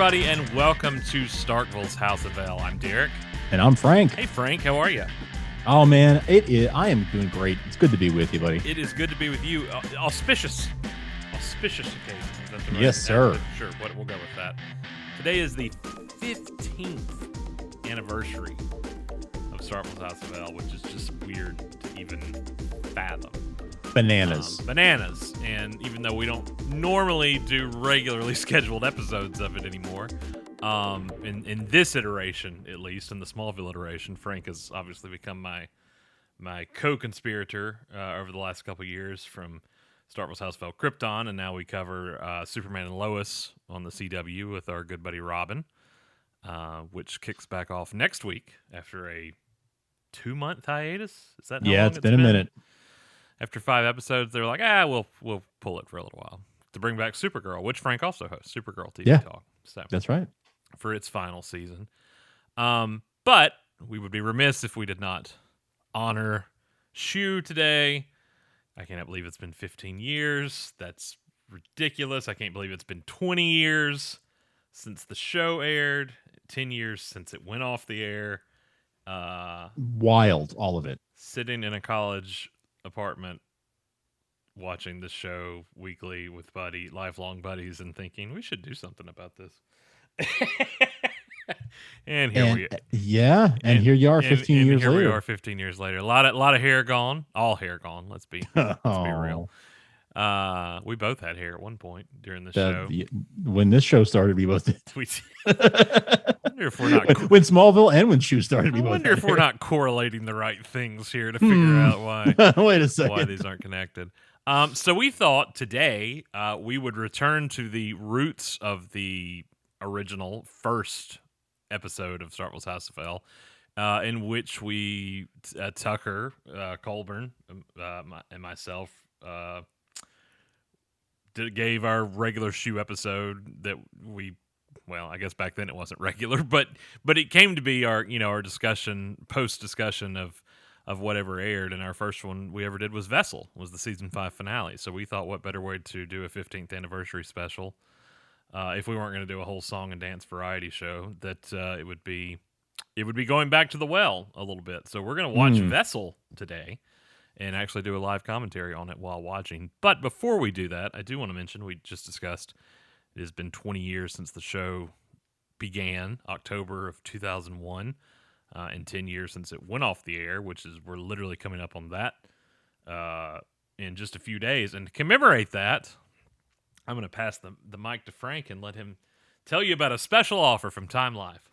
everybody, and welcome to Starkville's House of L. I'm Derek. And I'm Frank. Hey, Frank, how are you? Oh, man, I am doing great. It's good to be with you, buddy. It is good to be with you. Auspicious occasion. Is that the right Yes, sir. Sure, we'll go with that. Today is the 15th anniversary of Starkville's House of L, which is just weird to even fathom. Bananas. And even though we don't normally do regularly scheduled episodes of it anymore, in this iteration, at least, in the Smallville iteration, Frank has obviously become my co-conspirator over the last couple of years from Starkville's House of L Krypton, and now we cover Superman and Lois on the CW with our good buddy Robin, which kicks back off next week after a 2-month hiatus. Is that how long it's been a minute? After 5 episodes, they're like, we'll pull it for a little while to bring back Supergirl, which Frank also hosts, Supergirl TV Talk. So that's right. For its final season. But we would be remiss if we did not honor Shu today. I cannot believe it's been 15 years. That's ridiculous. I can't believe it's been 20 years since the show aired, 10 years since it went off the air. Wild, all of it. Sitting in a college apartment watching this show weekly with lifelong buddies and thinking we should do something about this. and here we are. Yeah, and here you are 15 years later. Here we are 15 years later. A lot of hair gone. All hair gone. Let's be real. We both had hair at one point during the show. When this show started, we both did. I wonder if we're not when Smallville and when Shu started. I wonder if we're not correlating the right things here to figure out why. Wait a second. Why these aren't connected. So we thought today we would return to the roots of the original first episode of Starkville's House of L, in which we Tucker Colburn and myself gave our regular Shu episode that we. Well, I guess back then it wasn't regular, but it came to be our post discussion of whatever aired, and our first one we ever did was Vessel, was the season 5 finale. So we thought, what better way to do a 15th anniversary special if we weren't going to do a whole song and dance variety show, that it would be going back to the well a little bit. So we're going to watch Vessel today and actually do a live commentary on it while watching. But before we do that, I do want to mention we just discussed. It has been 20 years since the show began, October of 2001, and 10 years since it went off the air, we're literally coming up on that in just a few days. And to commemorate that, I'm going to pass the mic to Frank and let him tell you about a special offer from Time Life.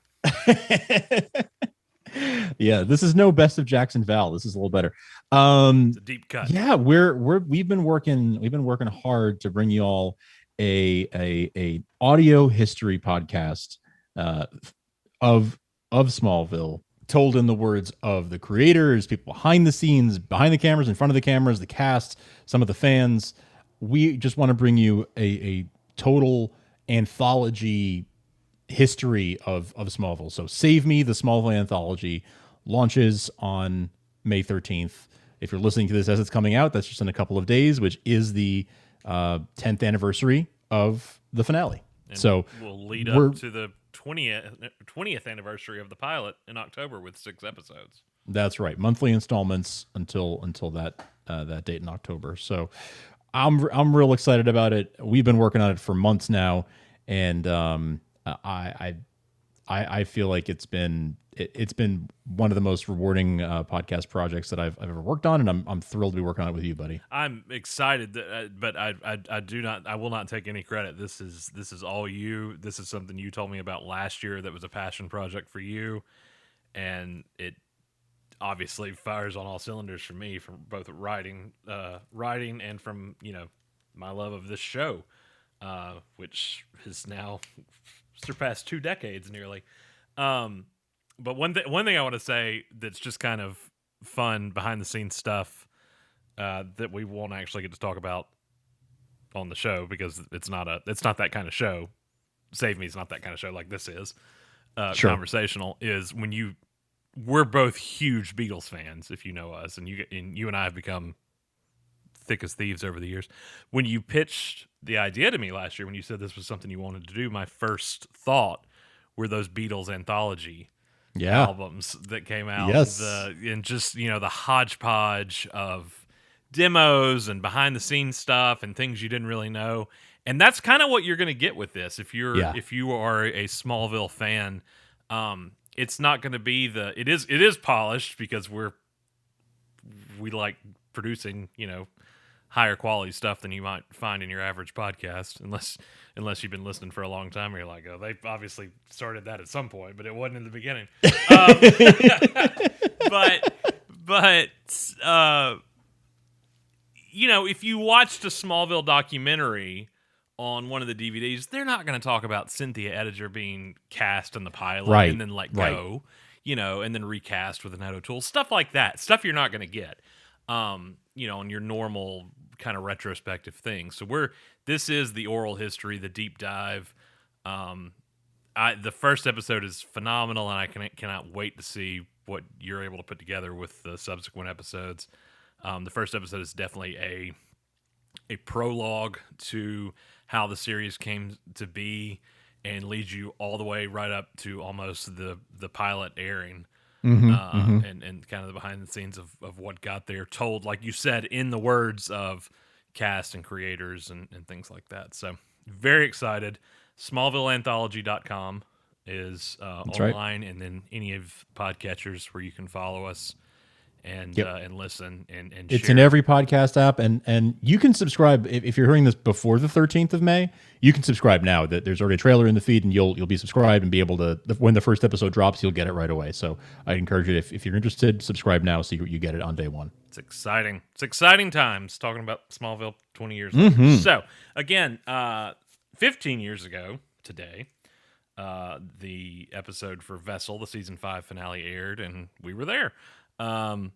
Yeah, this is no Best of Jackson Val. This is a little better. It's a deep cut. Yeah, we've been working hard to bring you all a audio history podcast of Smallville, told in the words of the creators, people behind the scenes, behind the cameras, in front of the cameras, the cast, some of the fans. We just want to bring you a total anthology history of Smallville. So Save Me, the Smallville anthology, launches on May 13th. If you're listening to this as it's coming out, that's just in a couple of days, which is the 10th anniversary of the finale. And so we'll lead up to the 20th anniversary of the pilot in October with 6 episodes. That's right, monthly installments until that date in October. So I'm real excited about it. We've been working on it for months now, and I feel like it's been one of the most rewarding podcast projects that I've ever worked on, and I'm thrilled to be working on it with you, buddy. I'm excited, but I will not take any credit. This is all you. This is something you told me about last year that was a passion project for you, and it obviously fires on all cylinders for me, from both writing and from my love of this show, which has now surpassed 2 decades nearly. But one thing I want to say that's just kind of fun behind the scenes stuff that we won't actually get to talk about on the show because it's not that kind of show. Save Me is not that kind of show like this is. Sure. Conversational is when we're both huge Beatles fans, if you know us, and you and I have become thick as thieves over the years. When you pitched the idea to me last year, when you said this was something you wanted to do, my first thought were those Beatles anthology albums that came out. Yes. And just, the hodgepodge of demos and behind the scenes stuff and things you didn't really know. And that's kind of what you're going to get with this. If you are a Smallville fan, it's not going to be it is polished because we like producing, higher quality stuff than you might find in your average podcast, unless you've been listening for a long time and you're like, oh, they obviously started that at some point, but it wasn't in the beginning. But if you watched a Smallville documentary on one of the DVDs, they're not going to talk about Cynthia Ediger being cast in the pilot and then go, and then recast with Annette O'Toole, stuff like that, stuff you're not going to get, on your normal kind of retrospective thing. So this is the oral history, the deep dive. The first episode is phenomenal, and I cannot wait to see what you're able to put together with the subsequent episodes. The first episode is definitely a prologue to how the series came to be and leads you all the way right up to almost the pilot airing. And kind of the behind the scenes of what got there, told, like you said, in the words of cast and creators and things like that. So very excited. SmallvilleAnthology.com is online, and then any of podcatchers where you can follow us and listen and it's share. in every podcast app, and you can subscribe if you're hearing this before the 13th of May. You can subscribe now. That there's already a trailer in the feed, and you'll be subscribed and be able to, when the first episode drops, you'll get it right away. So I encourage you, if you're interested, subscribe now so you get it on day one. It's exciting. It's exciting times talking about Smallville 20 years later. So again, 15 years ago today, the episode for Vessel, the season 5 finale, aired, and we were there. And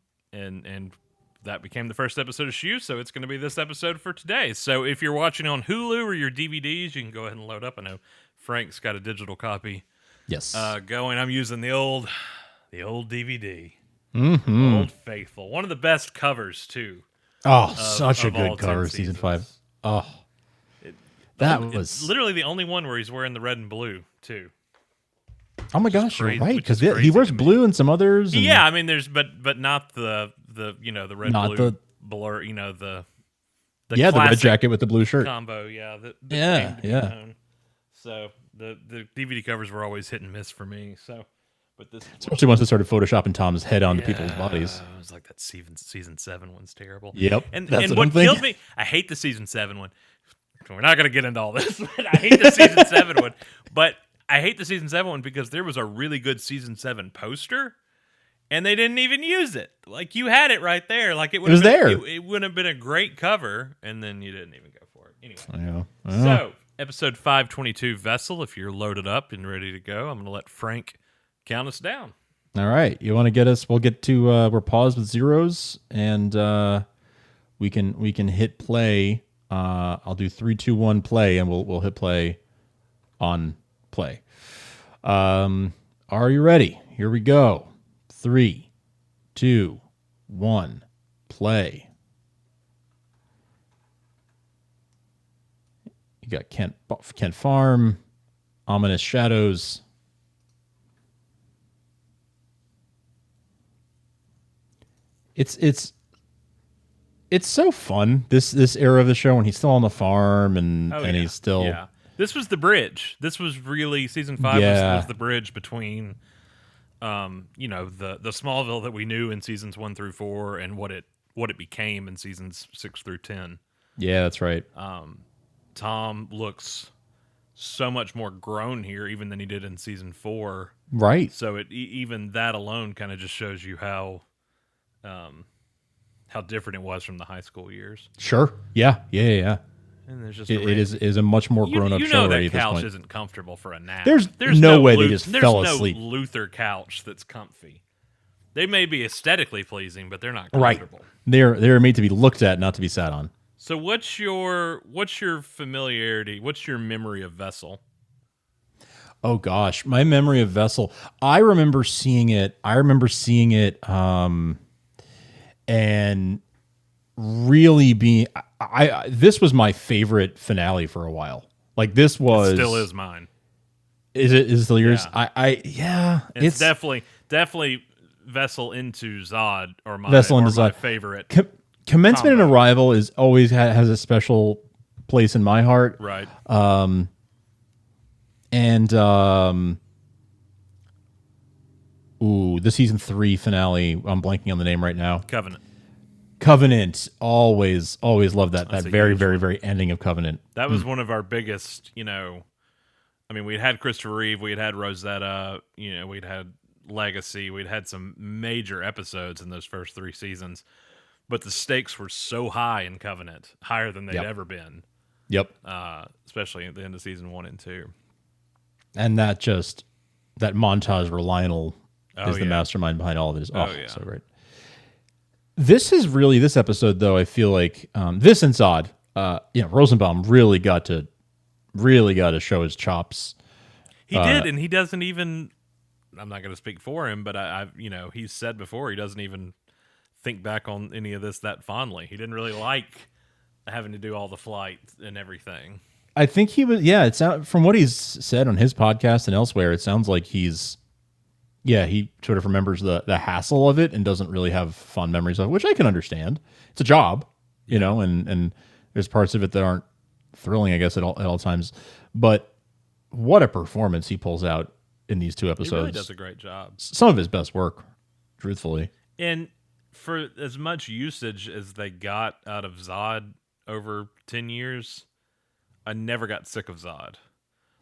that became the first episode of Shoe, so it's going to be this episode for today. So if you're watching on Hulu or your DVDs, you can go ahead and load up. I know Frank's got a digital copy. Yes. Going. I'm using the old DVD. Old Faithful. One of the best covers too. Oh, such a good cover, season 5. Oh, that was literally the only one where he's wearing the red and blue too. Oh my gosh, you're right, because he wears blue and some others. And yeah, I mean, there's but not the the red not blue blur. The the red jacket with the blue shirt combo. Yeah, So the DVD covers were always hit and miss for me. So, but this especially once they started photoshopping Tom's head onto people's bodies. It was like that season 7 one's terrible. Yep, and what killed me, I hate the season 7 one. We're not going to get into all this, but I hate the season 7 one. But I hate the season 7 one because there was a really good season 7 poster, and they didn't even use it. Like, you had it right there. Like, it was there. It would have been a great cover, and then you didn't even go for it. Anyway, so episode 522, Vessel. If you're loaded up and ready to go, I'm going to let Frank count us down. All right, you want to get us? We'll get to we're paused with zeros, and we can hit play. I'll do 3, 2, 1, play, and we'll hit play on play. Are you ready? Here we go. 3, 2, 1, play. You got Kent Farm, ominous shadows. It's so fun, this era of the show, when he's still on the farm and he's still... Yeah. This was the bridge. This was really, season 5 was the bridge between, the Smallville that we knew in seasons 1 through 4 and what it became in seasons 6 through 10. Yeah, that's right. Tom looks so much more grown here even than he did in season 4. Right. So even that alone kind of just shows you how different it was from the high school years. Sure. Yeah. And there's just it is a much more grown up show. That couch isn't comfortable for a nap. There's no way they just fell asleep. There's no Luther couch that's comfy. They may be aesthetically pleasing, but they're not comfortable. Right. They're made to be looked at, not to be sat on. So what's your familiarity? What's your memory of Vessel? Oh gosh, my memory of Vessel. I remember seeing it. And really being I this was my favorite finale for a while. Like this It still was is mine. is still yours? Yeah. I yeah, It's definitely Vessel into Zod Vessel and or my Design. favorite Commencement and combo. Arrival is always has a special place in my heart. Right. And ooh, the season 3 finale. I'm blanking on the name right now. Covenant. Covenant. Always love That's that a very huge very one. very ending of Covenant. That was one of our biggest, I mean, we'd had Christopher Reeve, we'd had Rosetta, we'd had Legacy, we'd had some major episodes in those first 3 seasons, but the stakes were so high in Covenant, higher than they'd Yep. ever been, Yep. especially at the end of season 1 and 2. And that montage where Lionel Oh is the yeah, mastermind behind all of it is oh yeah, so great. This episode though, I feel like this and Zod, Rosenbaum really got to show his chops. he did, and he doesn't even. I'm not going to speak for him, but he's said before he doesn't even think back on any of this that fondly. He didn't really like having to do all the flights and everything. I think he was. Yeah, it's from what he's said on his podcast and elsewhere. It sounds like he sort of remembers the hassle of it and doesn't really have fond memories of it, which I can understand. It's a job, and there's parts of it that aren't thrilling, I guess, at all times. But what a performance he pulls out in these 2 episodes. He really does a great job. Some of his best work, truthfully. And for as much usage as they got out of Zod over 10 years, I never got sick of Zod.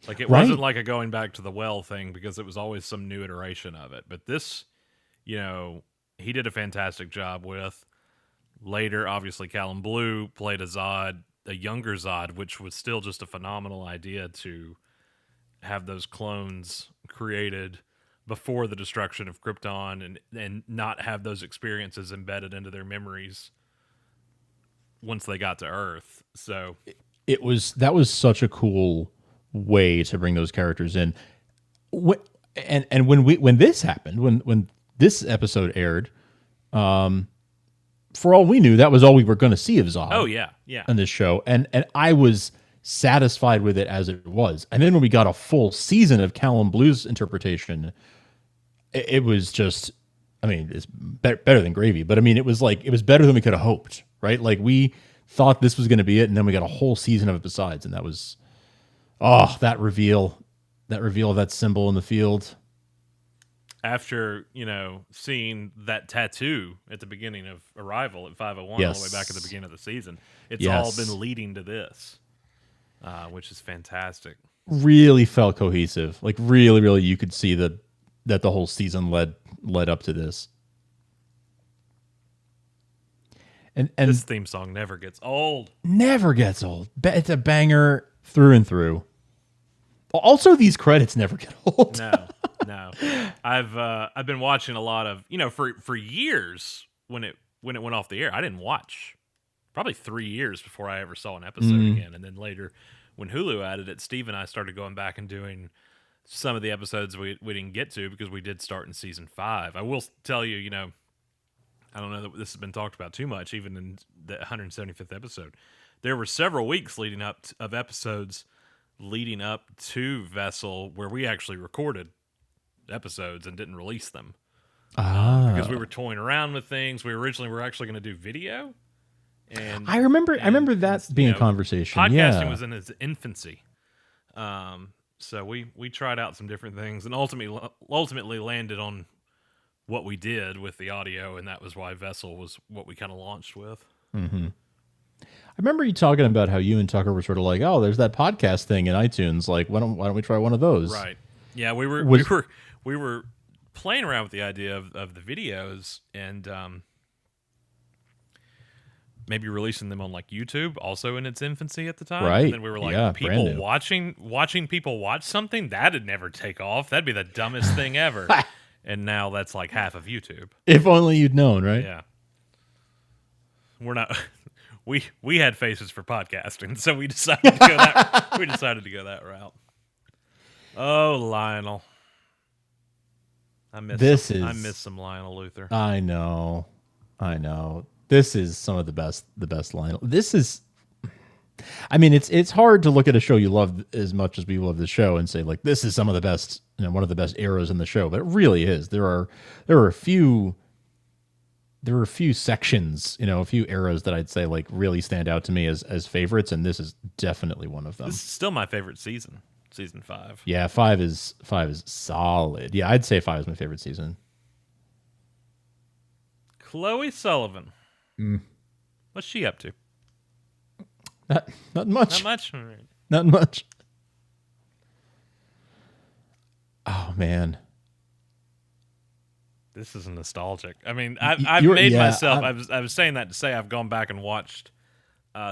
Like, it wasn't like a going back to the well thing because it was always some new iteration of it. But this, he did a fantastic job with. Later, obviously, Callum Blue played a younger Zod, which was still just a phenomenal idea to have those clones created before the destruction of Krypton and not have those experiences embedded into their memories once they got to Earth. So that was such a cool way to bring those characters in. And when this happened, when this episode aired, for all we knew, that was all we were going to see of Zod. Oh yeah, yeah. On this show, and I was satisfied with it as it was. And then when we got a full season of Callum Blue's interpretation, it was just, I mean, it's better than gravy. But I mean, it was better than we could have hoped, right? Like we thought this was going to be it, and then we got a whole season of it besides, and that was, that reveal of that symbol in the field. After, seeing that tattoo at the beginning of Arrival at 501 all the way back at the beginning of the season, it's all been leading to this, which is fantastic. Really felt cohesive. Like really, you could see that the whole season led up to this. And this theme song never gets old. Never gets old. It's a banger through and through. Also, these credits never get old. No. I've been watching a lot of, for years when it went off the air. I didn't watch probably 3 years before I ever saw an episode again. And then later, when Hulu added it, Steve and I started going back and doing some of the episodes we didn't get to because we did start in season 5. I will tell you, I don't know that this has been talked about too much, even in the 175th episode. There were several weeks leading up of episodes leading up to Vessel where we actually recorded episodes and didn't release them because we were toying around with things. We originally were actually going to do video, and I remember that being a conversation. Podcasting was in its infancy, so we tried out some different things and ultimately landed on what we did with the audio, and that was why Vessel was what we kind of launched with. Mm-hmm. I remember you talking about how you and Tucker were sort of like, oh, there's that podcast thing in iTunes. Like, why don't we try one of those? Right. Yeah, we were playing around with the idea of the videos and maybe releasing them on like YouTube, also in its infancy at the time. Right. And then we were like, people watching people watch something, that'd never take off. That'd be the dumbest thing ever. And now that's like half of YouTube. If only you'd known, right? Yeah. We're not. We had faces for podcasting, so we decided to go that route. Oh, Lionel. I miss some Lionel Luthor. I know. This is some of the best line. This is, I mean, it's hard to look at a show you love as much as we love the show and say like this is some of the best, one of the best eras in the show, but it really is. There are a few sections, a few eras that I'd say like really stand out to me as favorites, and this is definitely one of them. This is still my favorite season 5. Yeah, five is solid. Yeah, I'd say 5 is my favorite season. Chloe Sullivan. What's she up to? Not much. Not much. Not much. Oh man, this is nostalgic. I mean, I've made myself. I was saying that to say I've gone back and watched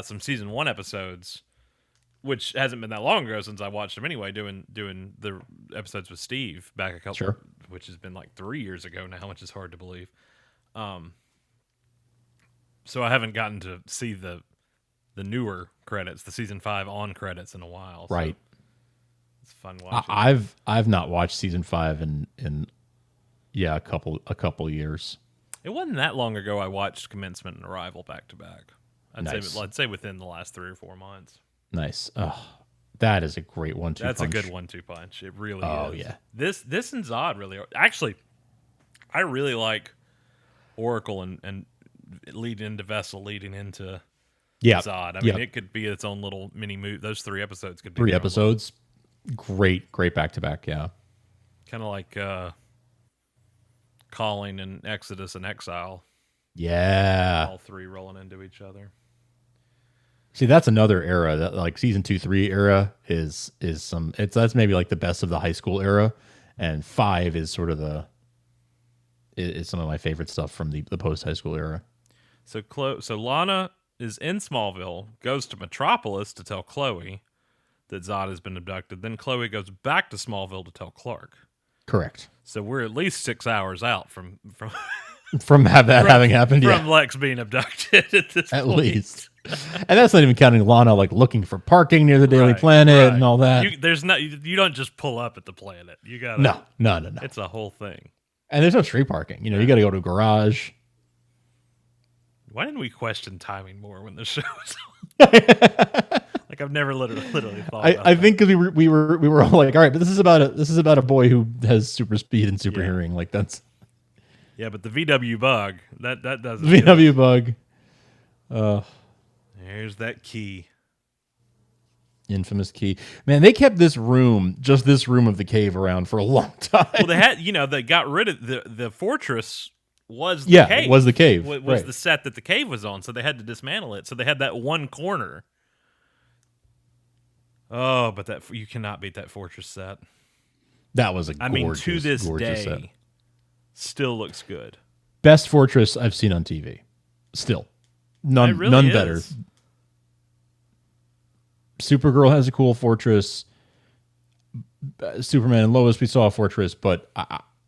some season 1 episodes, which hasn't been that long ago since I watched them anyway. Doing the episodes with Steve back a couple, which has been like 3 years ago now, which is hard to believe. So I haven't gotten to see the newer credits, the season 5 on credits in a while. So right. It's fun watching. I've not watched season 5 in a couple years. It wasn't that long ago I watched Commencement and Arrival back to back. Nice. I'd say within the last 3 or 4 months. Nice. Oh, that is a great 1-2 punch. That's a good 1-2 punch. It really is. Oh yeah. This and Zod really are. Actually, I really like Oracle and leading into Vessel, leading into Zod. I mean, it could be its own little mini movie. Those 3 episodes could be 3 episodes. Great back to back. Yeah. Kind of like Calling and Exodus and Exile. Yeah. All 3 rolling into each other. See, that's another era that like season 2, 3 era is that's maybe like the best of the high school era, and 5 is sort of is some of my favorite stuff from the post high school era. So Lana is in Smallville, goes to Metropolis to tell Chloe that Zod has been abducted. Then Chloe goes back to Smallville to tell Clark. Correct. So we're at least 6 hours out from having happened. From Lex being abducted at this at point. Least. And that's not even counting Lana like looking for parking near the Daily Planet and all that. You don't just pull up at the Planet. You gotta no. It's a whole thing. And there's no street parking. You got to go to a garage. Why didn't we question timing more when the show was on? Like I've never literally thought. I think because we were all like, all right, but this is about a boy who has super speed and super hearing. Like that's. Yeah, but the VW bug that doesn't. VW bug. There's that key. Infamous key. Man, they kept this room of the cave around for a long time. Well, they had, they got rid of the fortress was the cave. It was the cave. Was the set that the cave was on, so they had to dismantle it. So they had that one corner. Oh, but you cannot beat that fortress set. That was gorgeous, to this day, set. Still looks good. Best fortress I've seen on TV. Still. None better. Supergirl has a cool fortress. Superman and Lois, we saw a fortress, but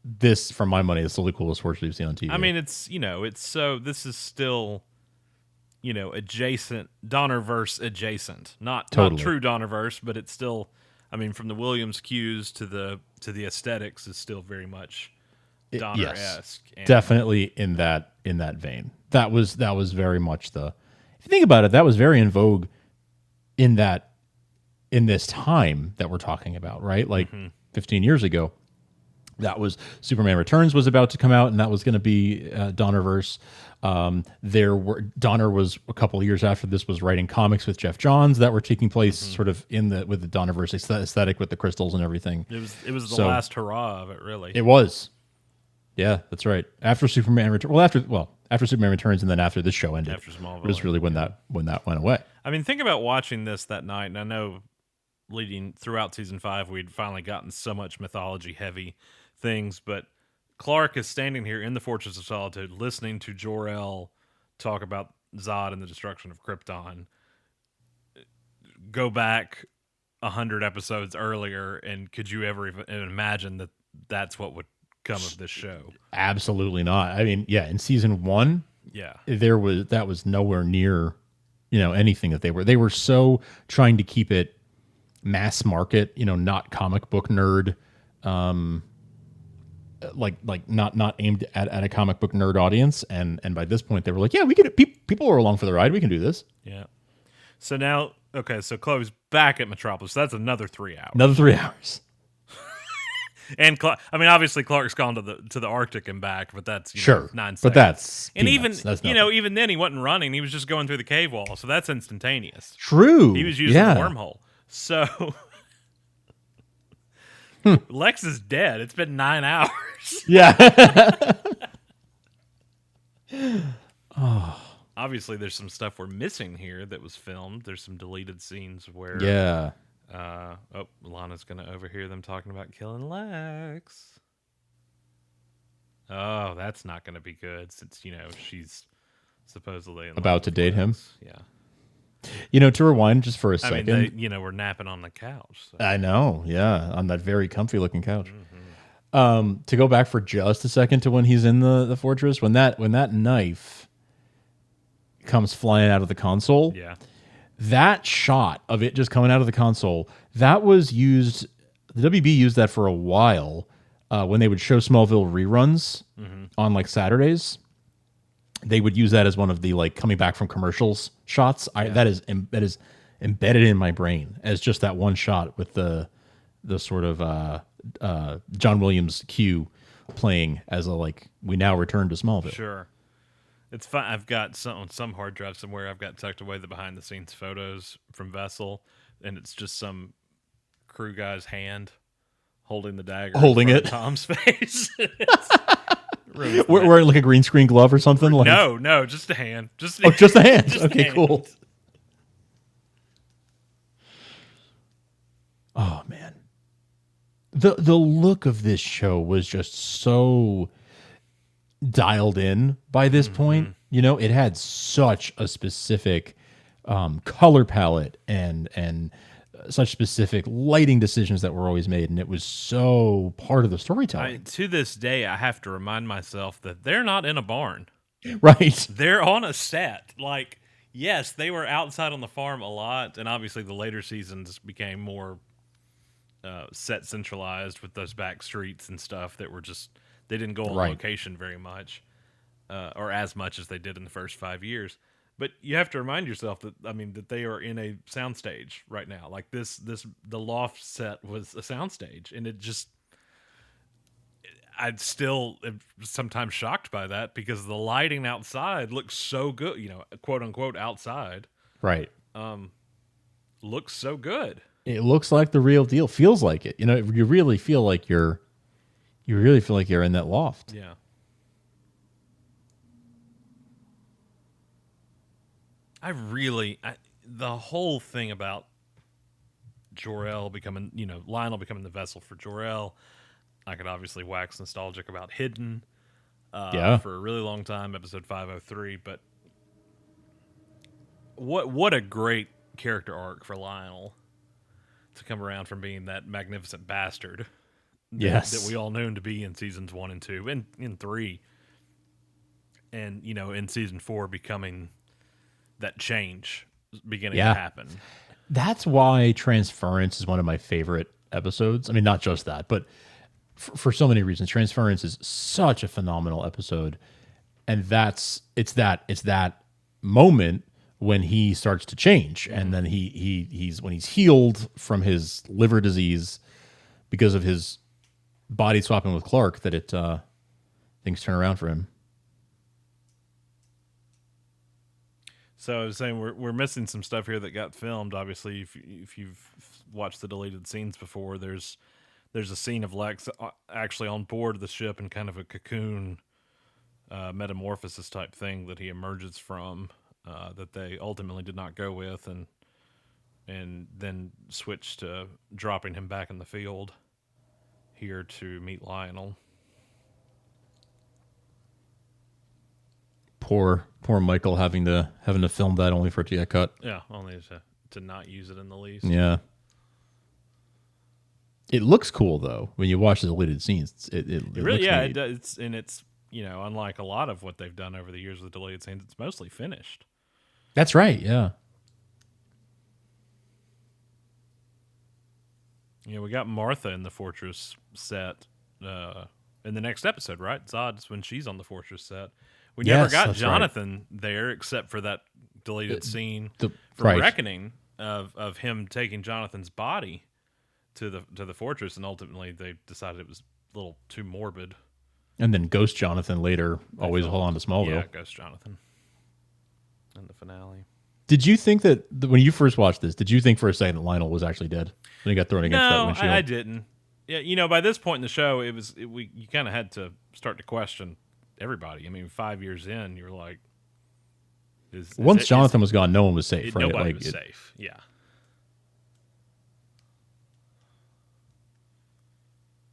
this, for my money, is still the coolest fortress we've seen on TV. I mean, this is still, adjacent, Donnerverse adjacent. Not true Donnerverse, but it's still, from the Williams cues to the aesthetics is still very much Donner-esque. Yes, definitely in that vein. That was very much if you think about it, that was very in vogue in this time that we're talking about, right? Like 15 years ago, that was Superman Returns was about to come out, and that was going to be Donnerverse. Donner was a couple of years after this was writing comics with Jeff Johns that were taking place sort of with the Donnerverse aesthetic with the crystals and everything. It was the last hurrah of it, really. It was. Yeah, that's right. After Superman Returns, after Superman Returns, and then after this show ended, after Smallville, was really when that went away. Think about watching this that night, and I know leading throughout season 5, we'd finally gotten so much mythology-heavy things, but Clark is standing here in the Fortress of Solitude, listening to Jor-El talk about Zod and the destruction of Krypton. Go back 100 episodes earlier, and could you ever even imagine that that's what would come of this show? Absolutely not. In season 1, that was nowhere near, anything that they were so trying to keep it mass market, not comic book nerd. like not aimed at a comic book nerd audience, and by this point they were like, yeah, we could. People are along for the ride. We can do this. Yeah. So now, okay, so Chloe's back at Metropolis. So that's another 3 hours. Another 3 hours. And I mean, obviously Clark's gone to the Arctic and back, but that's Sure, 9 seconds. but that's and peanuts. even That's even then he wasn't running; he was just going through the cave wall, so that's instantaneous. true. He was using the wormhole. So Lex is dead. It's been 9 hours. Yeah. Obviously, there's some stuff we're missing here that was filmed. There's some deleted scenes where Yeah. Lana's going to overhear them talking about killing Lex. Oh, that's not going to be good since, she's supposedly in About to date him. Yeah. To rewind just for a second. I mean, they, were napping on the couch. So. I know. Yeah. On that very comfy looking couch. Mm-hmm. To go back for just a second to when he's in the fortress, when that knife comes flying out of the console. Yeah. That shot of it just coming out of the console, that was used. The WB used that for a while when they would show Smallville reruns on like Saturdays. They would use that as one of the like coming back from commercials shots. That is embedded in my brain as just that one shot with the sort of John Williams cue playing as a like we now return to Smallville. Sure. It's fine. I've got some hard drive somewhere. I've got tucked away the behind the scenes photos from Vessel, and it's just some crew guy's hand holding the dagger, holding it. Tom's face. Wearing like a green screen glove or something. Like no, just a hand. Just a hand. Just okay, a hand. Cool. Oh man, the look of this show was just so dialed in by this point. It had such a specific color palette and such specific lighting decisions that were always made, and it was so part of the storytelling. To this day, I have to remind myself that they're not in a barn. Right. They're on a set. Like, yes, they were outside on the farm a lot, and obviously the later seasons became more set centralized with those back streets and stuff that were just, they didn't go on location very much. Or as much as they did in the first 5 years. But you have to remind yourself that they are in a soundstage right now. Like the loft set was a soundstage, and I'd still am sometimes shocked by that because the lighting outside looks so good, quote unquote outside. Right. Looks so good. It looks like the real deal. Feels like it. You really feel like you're in that loft. Yeah. The whole thing about Jor-El becoming, Lionel becoming the vessel for Jor-El, I could obviously wax nostalgic about Hidden for a really long time, episode 503, but what a great character arc for Lionel to come around from being that magnificent bastard that we all knew him to be in seasons 1 and 2 and in 3. And, in season 4 becoming that change beginning to happen. That's why Transference is one of my favorite episodes. I mean, not just that, but for so many reasons. Transference is such a phenomenal episode, and it's that moment when he starts to change, and then he's when he's healed from his liver disease because of his body swapping with Clark that things turn around for him. So I was saying we're missing some stuff here that got filmed. Obviously, if you've watched the deleted scenes before, there's a scene of Lex actually on board the ship in kind of a cocoon metamorphosis type thing that he emerges from that they ultimately did not go with, and then switched to dropping him back in the field here to meet Lionel. Poor Michael having to film that only for it to get cut. Yeah, only to not use it in the least. Yeah. It looks cool though when you watch the deleted scenes. It really, yeah, it does, and it's unlike a lot of what they've done over the years with deleted scenes, it's mostly finished. That's right. Yeah. We got Martha in the Fortress set in the next episode, right? Zod's when she's on the Fortress set. We never Yes, got that's right. Jonathan there except for that deleted scene The from right. Reckoning of him taking Jonathan's body to the fortress, and ultimately they decided it was a little too morbid. And then Ghost Jonathan later They always felt- hold on to Smallville. Yeah, Ghost Jonathan in the finale. Did you think that when you first watched this, did you think for a second that Lionel was actually dead when he got thrown against that No, windshield? I didn't. Yeah, by this point in the show, you kind of had to start to question everybody. I mean, 5 years in, you're like, Once Jonathan was gone, no one was safe, right? Nobody was safe. Yeah.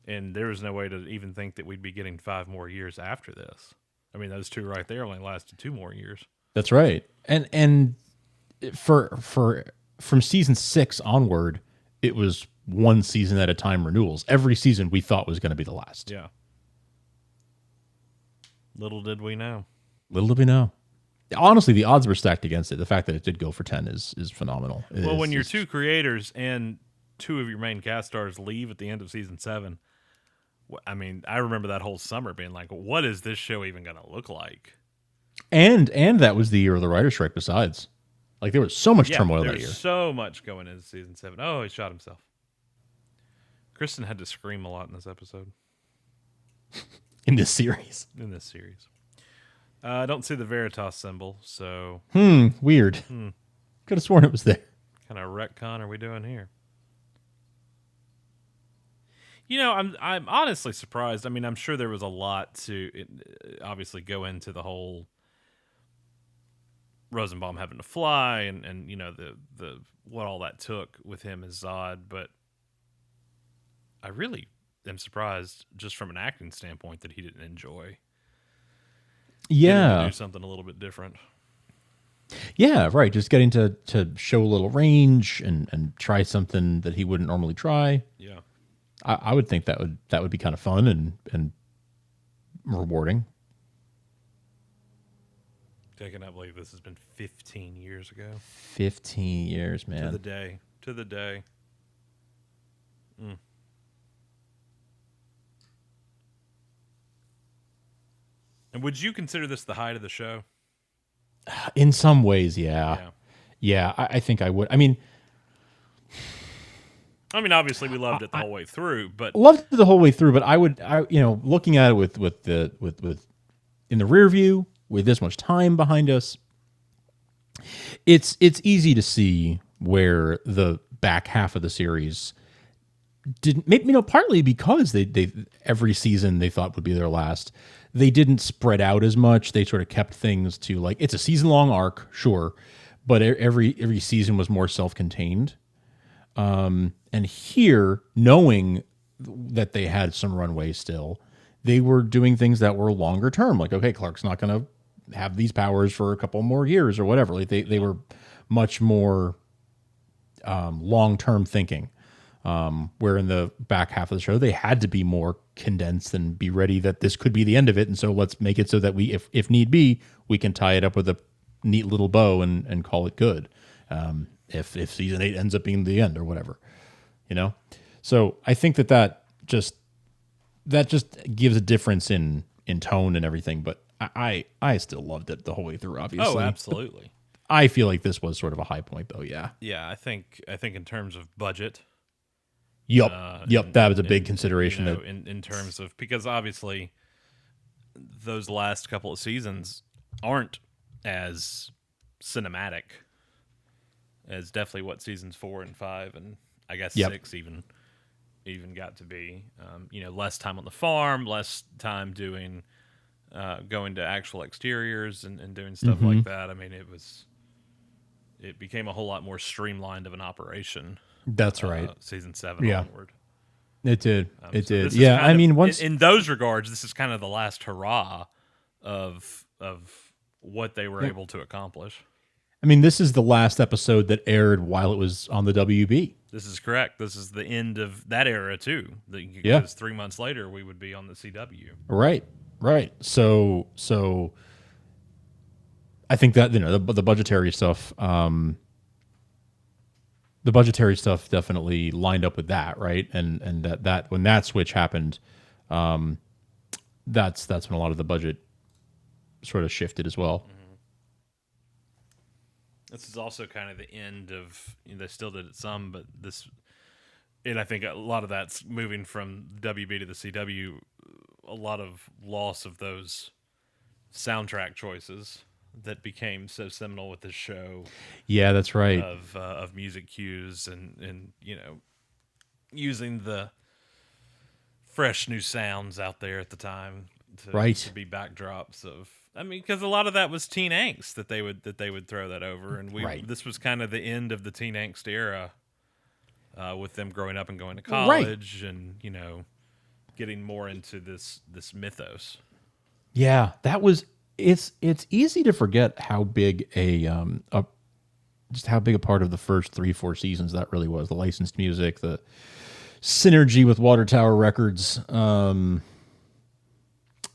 And there was no way to even think that we'd be getting 5 more years after this. I mean, those two right there only lasted 2 more years. That's right. And for from season 6 onward, it was one season at a time renewals. Every season we thought was going to be the last. Yeah. Little did we know. Little did we know. Honestly, the odds were stacked against it. The fact that it did go for 10 is phenomenal. Well, when your 2 creators and 2 of your main cast stars leave at the end of season 7, I mean, I remember that whole summer being like, what is this show even going to look like? And that was the year of the writer's strike besides. Like, there was so much turmoil that year. There's so much going into season 7. Oh, he shot himself. Kristen had to scream a lot in this episode. In this series. I don't see the Veritas symbol, so... Weird. Could have sworn it was there. Kind of retcon are we doing here? You know, I'm honestly surprised. I mean, I'm sure there was a lot to obviously go into the whole Rosenbaum having to fly and you know the what all that took with him as Zod, but I really am surprised just from an acting standpoint that he didn't enjoy. Yeah. Do something a little bit different. Yeah, right. Just getting to show a little range and try something that he wouldn't normally try. Yeah. I would think that would be kind of fun and rewarding. I cannot believe this has been 15 years ago. 15 years, man. To the day. And would you consider this the height of the show? In some ways, yeah. Yeah, I think I would. I mean, obviously we loved it the whole way through, but loved it the whole way through. But looking at it with in the rear view with this much time behind us, it's easy to see where the back half of the series didn't. Maybe partly because they every season they thought would be their last. They didn't spread out as much. They sort of kept things to like it's a season long arc, sure, but every season was more self-contained. And here, knowing that they had some runway still, they were doing things that were longer term. Like, okay, Clark's not going to have these powers for a couple more years or whatever. Like they were much more long term thinking. Where in the back half of the show, they had to be more condensed and be ready that this could be the end of it. And so let's make it so that we, if need be, we can tie it up with a neat little bow and call it good. If season 8 ends up being the end or whatever, So I think that just gives a difference in tone and everything. But I still loved it the whole way through, obviously. Oh, absolutely. I feel like this was sort of a high point, though. Yeah. Yeah, I think in terms of budget. Yep. That was a big consideration. In terms of, because obviously those last couple of seasons aren't as cinematic as definitely what seasons 4 and 5 and I guess 6 even got to be. Less time on the farm, less time doing going to actual exteriors and doing stuff like that. I mean, it became a whole lot more streamlined of an operation. That's right. Season 7 onward. It did. It did. Yeah, I mean, once in those regards, this is kind of the last hurrah of what they were able to accomplish. I mean, this is the last episode that aired while it was on the WB. This is correct. This is the end of that era too. Because 3 months later we would be on the CW. Right. So I think that the budgetary stuff. The budgetary stuff definitely lined up with that, right? And that when that switch happened, that's when a lot of the budget sort of shifted as well. Mm-hmm. This is also kind of the end of, they still did it some, but this, and I think a lot of that's moving from WB to the CW, a lot of loss of those soundtrack choices that became so seminal with the show. Yeah, that's right. Of music cues and using the fresh new sounds out there at the time to be backdrops of. I mean, because a lot of that was teen angst that they would throw that over, and this was kind of the end of the teen angst era, with them growing up and going to college, and getting more into this mythos. Yeah, that was. It's easy to forget how big just how big a part of the first 3-4 seasons that really was. The licensed music, the synergy with Water Tower Records.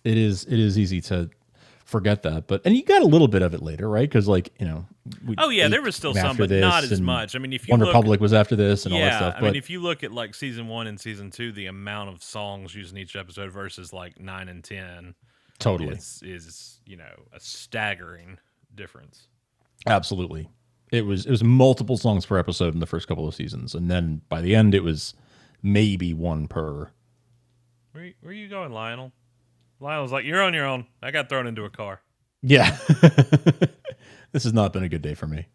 It is easy to forget that, and you got a little bit of it later, right? Because there was still some, but not as much. I mean, if you One Republic was after this and all that stuff. I mean, if you look at like season 1 and season 2, the amount of songs used in each episode versus like 9 and 10, totally is a staggering difference. Absolutely, it was multiple songs per episode in the first couple of seasons, and then by the end, it was maybe one per. Where are you going, Lionel? Lionel's like, you're on your own. I got thrown into a car. Yeah. This has not been a good day for me.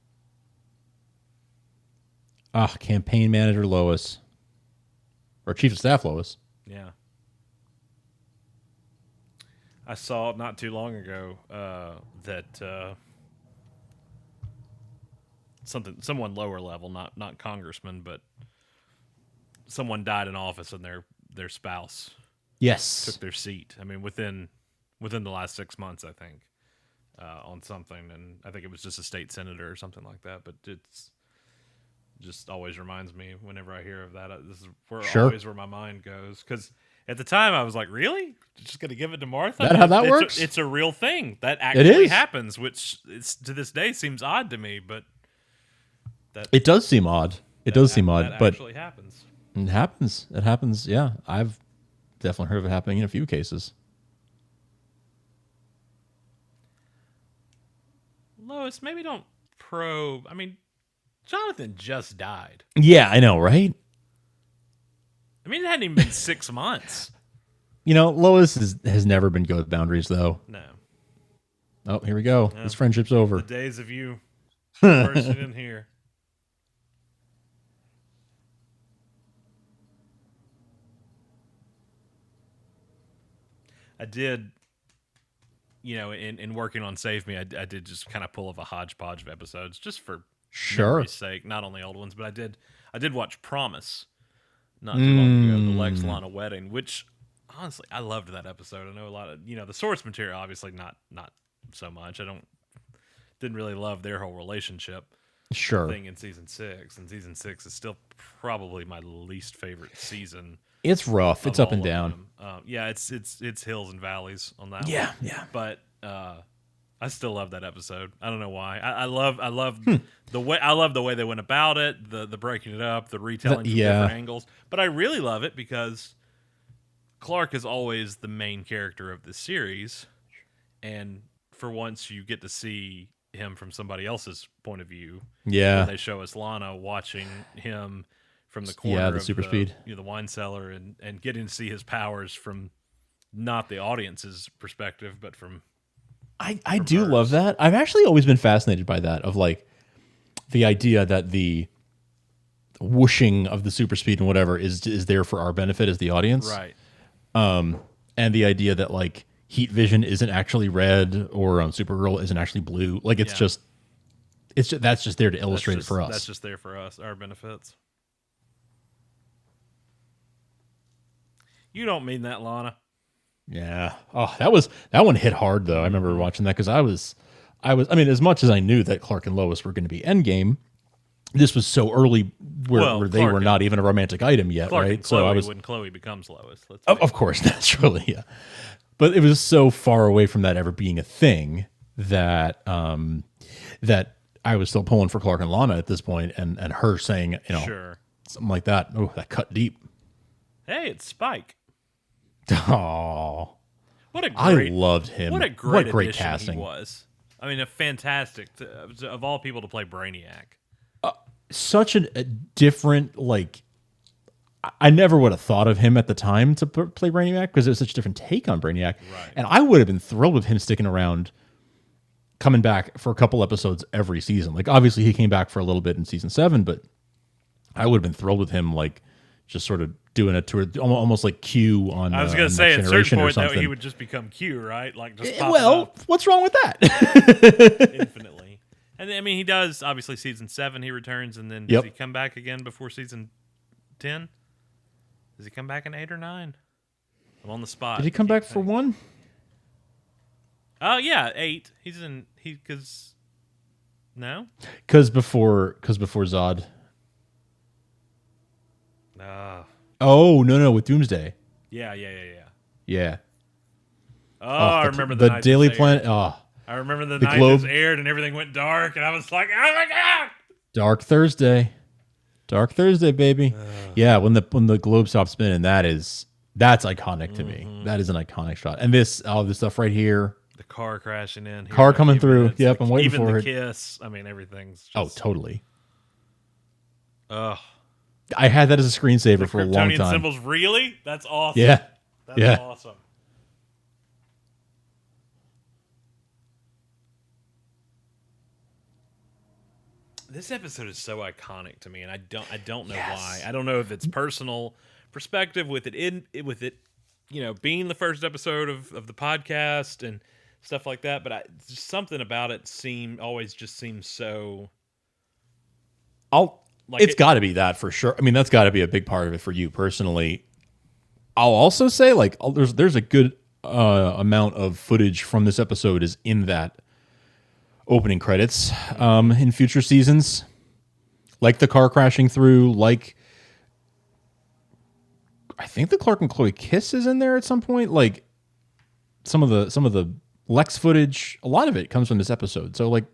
Campaign manager Lois. Or chief of staff Lois. Yeah. I saw not too long ago that someone lower level, not congressman, but someone died in office and their spouse took their seat. I mean, within the last 6 months, I think, on something, and I think it was just a state senator or something like that. But it's just always reminds me whenever I hear of that. This is always where my mind goes, because at the time I was like, really, just going to give it to Martha? That how that works? It's a real thing that actually happens, which to this day seems odd to me, but it does seem odd. But actually happens. It happens. It happens. Yeah, I've definitely heard of it happening in a few cases. Lois, maybe don't probe. I mean, Jonathan just died. Yeah, I know, right? I mean, it hadn't even been 6 months. Lois has never been good with boundaries, though. No. Oh, here we go. Yeah. This friendship's over. The days of you bursting in here. I did, in working on Save Me, I did just kind of pull of a hodgepodge of episodes just for memory's sake, not only old ones, but I did watch Promise not too long ago, the Lex Lana wedding, which honestly I loved that episode. I know a lot of the source material, obviously not so much. Didn't really love their whole relationship thing in season 6, and season 6 is still probably my least favorite season. It's rough. It's up and down. It's hills and valleys on that one. Yeah. But I still love that episode. I don't know why. I love the way they went about it, the breaking it up, the retelling from different angles. But I really love it because Clark is always the main character of the series, and for once you get to see him from somebody else's point of view. Yeah. When they show us Lana watching him from the corner the of super speed, the wine cellar, and getting to see his powers from not the audience's perspective, but from I do hers. Love that. I've actually always been fascinated by that, of like the idea that the whooshing of the super speed and whatever is there for our benefit as the audience. Right. And the idea that like heat vision isn't actually red, or Supergirl isn't actually blue. Like it's just that's just there to illustrate it for us. That's just there for us, our benefits. You don't mean that, Lana. Yeah. Oh, that one hit hard though. I remember watching that because I was. I mean, as much as I knew that Clark and Lois were going to be endgame, this was so early where they were not even a romantic item yet, Clark right? And Chloe, when Chloe becomes Lois. Of course, naturally, yeah. But it was so far away from that ever being a thing that that I was still pulling for Clark and Lana at this point, and her saying, something like that. Oh, that cut deep. Hey, it's Spike. Oh. I loved him. What a great great addition casting he was. I mean, a fantastic of all people to play Brainiac. Such a different, like, I never would have thought of him at the time to play Brainiac because it was such a different take on Brainiac. Right. And I would have been thrilled with him sticking around, coming back for a couple episodes every season. Like, obviously he came back for a little bit in season 7, but I would have been thrilled with him, like, just sort of doing a tour, almost like Q on. I was going to say at a certain point that he would just become Q, right? Like just pop up what's wrong with that? infinitely. And I mean, he does obviously season 7. He returns, and then does he come back again before season 10? Does he come back in 8 or 9? I'm on the spot. Did he come back for 1? Oh yeah, 8. Because before Zod. Ah. Oh no, with Doomsday. Yeah. Oh, I remember the Daily Planet. Oh, I remember the night this aired and everything went dark, and I was like, "Oh my god!" Dark Thursday, baby. Yeah, when the globe stops spinning, that's iconic to me. That is an iconic shot. And this stuff right here, the car crashing in, car coming through. Minutes. Yep, I'm waiting for it. Even the kiss. I mean, everything's. Just, totally. Ugh. I had that as a screensaver for a long time. Kryptonian symbols, really? That's awesome. Yeah. That's awesome. This episode is so iconic to me, and I don't know why. I don't know if it's personal perspective with it, being the first episode of the podcast and stuff like that. But just something about it always seems so. It's got to be that for sure. I mean, that's got to be a big part of it for you personally. I'll also say, like, there's a good amount of footage from this episode is in that opening credits in future seasons, like the car crashing through, like I think the Clark and Chloe kiss is in there at some point. Like some of the Lex footage, a lot of it comes from this episode. So like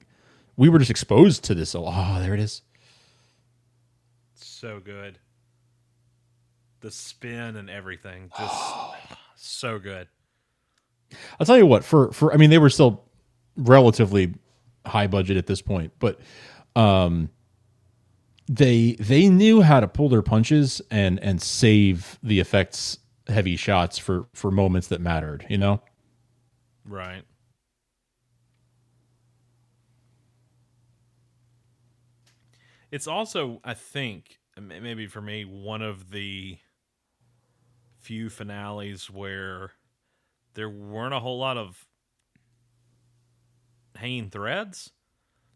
we were just exposed to this. Oh, there it is. So good. The spin and everything, just so good. I'll tell you what. For I mean, they were still relatively high budget at this point, but they knew how to pull their punches and save the effects heavy shots for moments that mattered, you know? Right. It's also, I think, maybe for me, one of the few finales where there weren't a whole lot of hanging threads,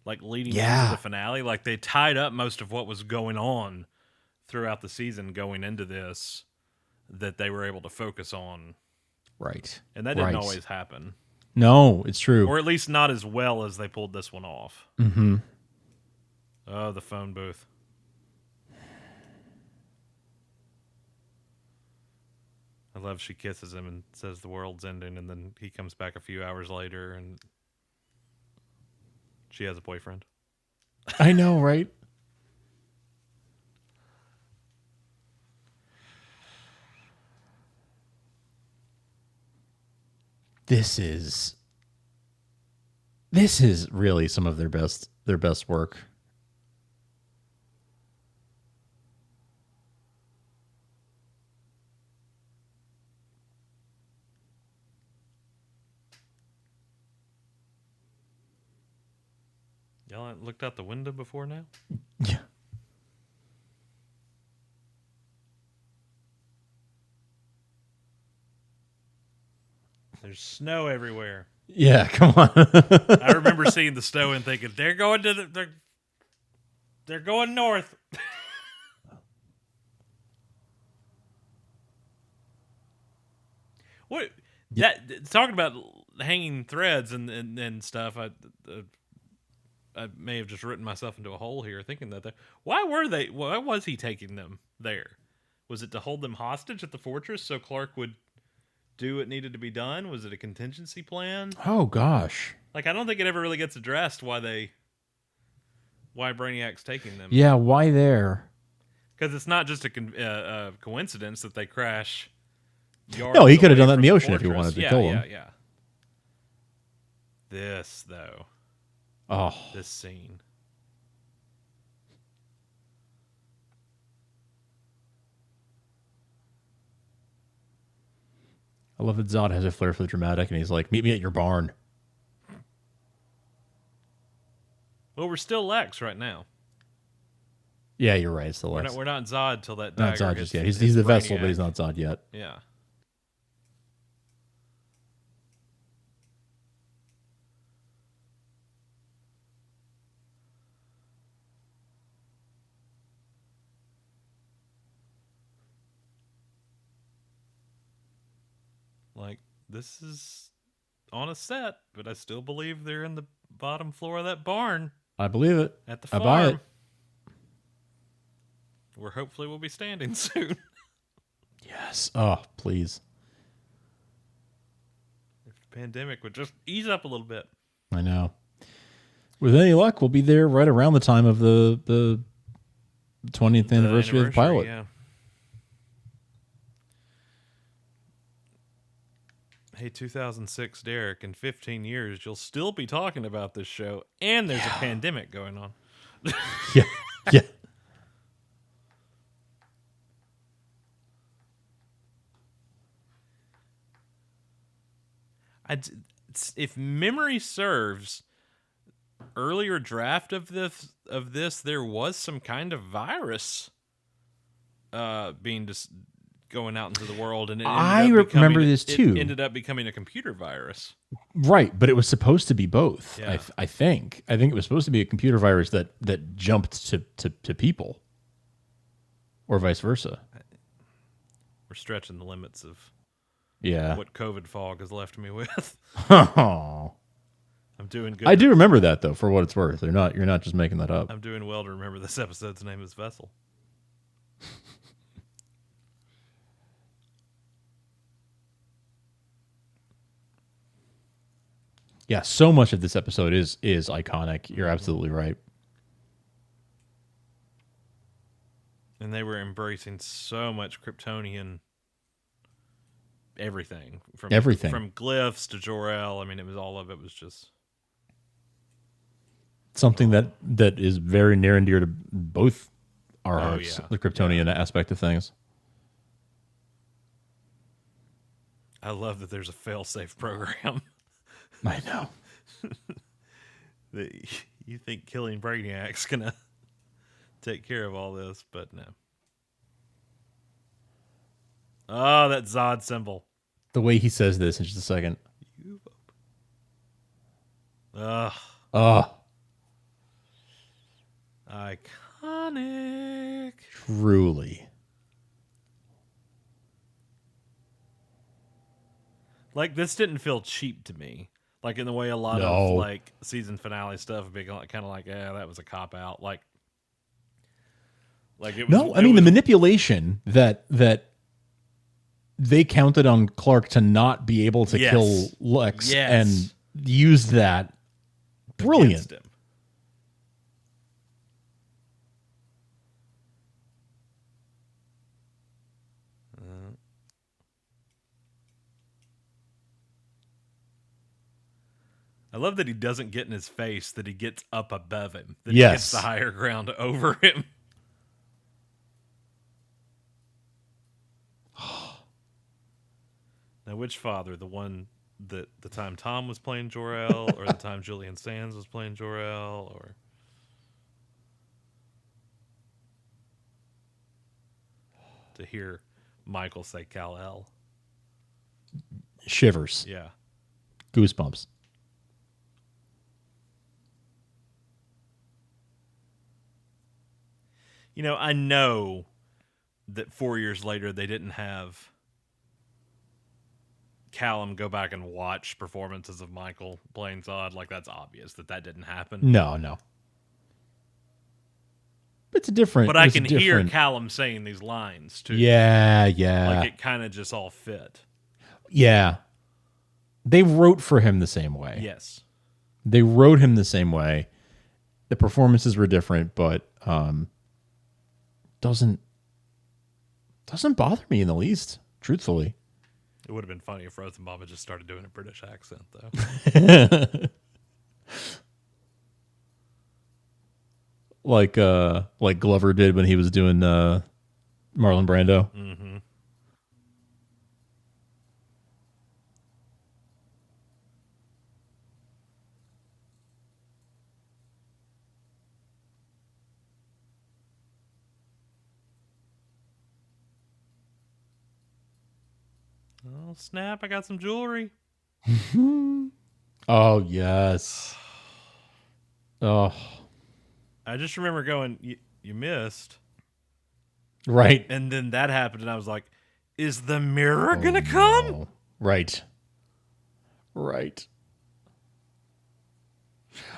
like leading into the finale. Like they tied up most of what was going on throughout the season going into this that they were able to focus on. Right. And that didn't always happen. No, it's true. Or at least not as well as they pulled this one off. Mm-hmm. Oh, the phone booth. I love she kisses him and says the world's ending, and then he comes back a few hours later and she has a boyfriend. I know, right? This is really some of their best work. Y'all looked out the window before now? Yeah. There's snow everywhere. Yeah, come on. I remember seeing the snow and thinking, they're going north. What talking about hanging threads and stuff, I may have just written myself into a hole here thinking that why was he taking them there? Was it to hold them hostage at the fortress so Clark would do what needed to be done? Was it a contingency plan? Oh gosh. Like I don't think it ever really gets addressed why Brainiac's taking them. Yeah, why there? Because it's not just a coincidence that they crash yards No, he could have away done that in from the ocean if he fortress. wanted to Yeah, kill yeah, him. yeah. This though, Oh, this scene. I love that Zod has a flair for the dramatic, and he's like, "Meet me at your barn." Well, we're still Lex right now. Yeah, you're right. It's the We're Lex. not Zod till that Not dagger Zod hits. just yet. He's hits the vessel, but Brainiac. he's not Zod yet. Yeah. Like, this is on a set, but I still believe they're in the bottom floor of that barn I believe it. at the I farm. buy it. Where hopefully we'll be standing soon. Yes. Oh, please. If the pandemic would just ease up a little bit. I know. With any luck, we'll be there right around the time of the 20th anniversary of the pilot. Yeah. Hey, 2006, Derek, in 15 years, you'll still be talking about this show, and there's a pandemic going on. Yeah. Yeah. If memory serves, earlier draft of this, there was some kind of virus being just going out into the world, and I remember this too. It ended up becoming a computer virus. Right, but it was supposed to be both. Yeah. I think it was supposed to be a computer virus that jumped to people, or vice versa. We're stretching the limits of what COVID fog has left me with. Oh. I'm doing good. I do remember that though, for what it's worth. You're not just making that up. I'm doing well to remember this episode's name is Vessel. Yeah, so much of this episode is iconic. You're absolutely right. And they were embracing so much Kryptonian everything. From glyphs to Jor-El. I mean, all of it was just something that is very near and dear to both our hearts, yeah. the Kryptonian aspect of things. I love that there's a fail-safe program. I know. You think killing Brainiac's gonna take care of all this, but no. Oh, that Zod symbol. The way he says this in just a second. Ugh. Oh. Iconic. Truly. Like, this didn't feel cheap to me. Like, in the way a lot of, like, season finale stuff would be kind of like, that was a cop-out. Like it was... No, I mean, the manipulation that they counted on Clark to not be able to kill Lex and used that. Brilliant. Him. I love that he doesn't get in his face, that he gets up above him. That he gets the higher ground over him. Now, which father? The one that the time Tom was playing Jor-El, or the time Julian Sands was playing Jor-El, or... To hear Michael say Kal-El. Shivers. Yeah. Goosebumps. You know, I know that 4 years later they didn't have Callum go back and watch performances of Michael playing Zod. Like, that's obvious that didn't happen. No. It's a different... But I can hear Callum saying these lines, too. Yeah. Like, it kind of just all fit. Yeah. They wrote for him the same way. Yes. They wrote him the same way. The performances were different, but doesn't bother me in the least, truthfully. It would have been funny if Rosenbaum had just started doing a British accent, though. Like Glover did when he was doing Marlon Brando. Mm-hmm. Oh, snap. I got some jewelry. Oh, yes. Oh. I just remember going, you missed. Right. And then that happened, and I was like, is the mirror going to come? No. Right. Right.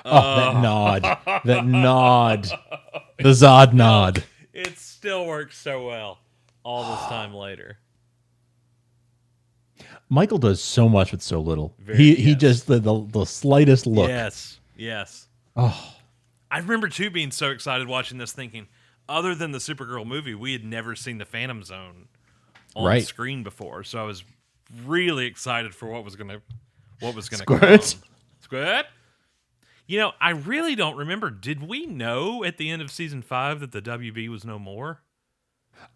Oh, that nod. That nod. The Zod nod. It still works so well all this time later. Michael does so much with so little. He just the slightest look. Yes. Oh. I remember too being so excited watching this, thinking, other than the Supergirl movie, we had never seen the Phantom Zone on screen before. So I was really excited for what was gonna come. Squirt. You know, I really don't remember. Did we know at the end of season 5 that the WB was no more?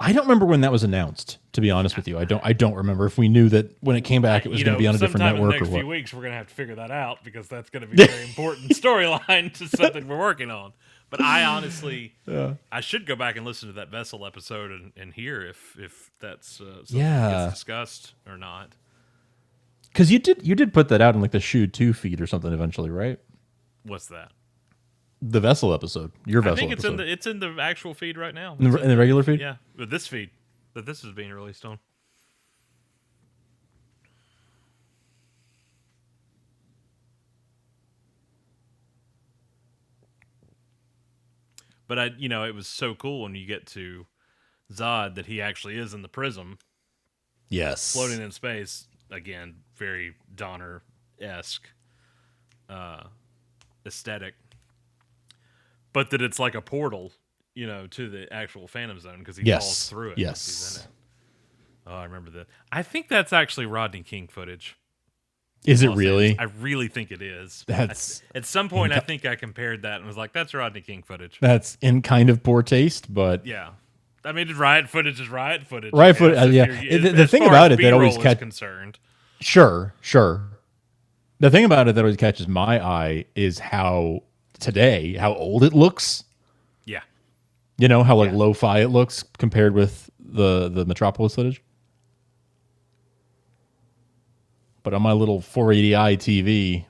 I don't remember when that was announced, to be honest with you. I don't remember if we knew that when it came back it was going to be on a different network or what. Sometime in the next few weeks we're going to have to figure that out, because that's going to be a very important storyline to something we're working on. But I honestly, I should go back and listen to that Vessel episode and hear if that's something that gets discussed or not. Because you did put that out in like the Shoe 2 feed or something eventually, right? What's that? The Vessel episode. Your Vessel I think episode. it's in the actual feed right now. In the regular feed? Yeah, this feed that this is being released on. But it was so cool when you get to Zod that he actually is in the prism. Yes. Floating in space. Again, very Donner-esque aesthetic. But that it's like a portal, to the actual Phantom Zone, because he falls through it. Yes. He's in it. Oh, I remember that. I think that's actually Rodney King footage. Is it really? I really think it is. That's at some point, I think I compared that and was like, that's Rodney King footage. That's in kind of poor taste, but... Yeah. I mean, riot footage is riot footage. Riot footage, yeah. The thing about it that always concerned. Sure. The thing about it that always catches my eye is how old it looks. Yeah. How lo-fi it looks compared with the Metropolis footage. But on my little 480i TV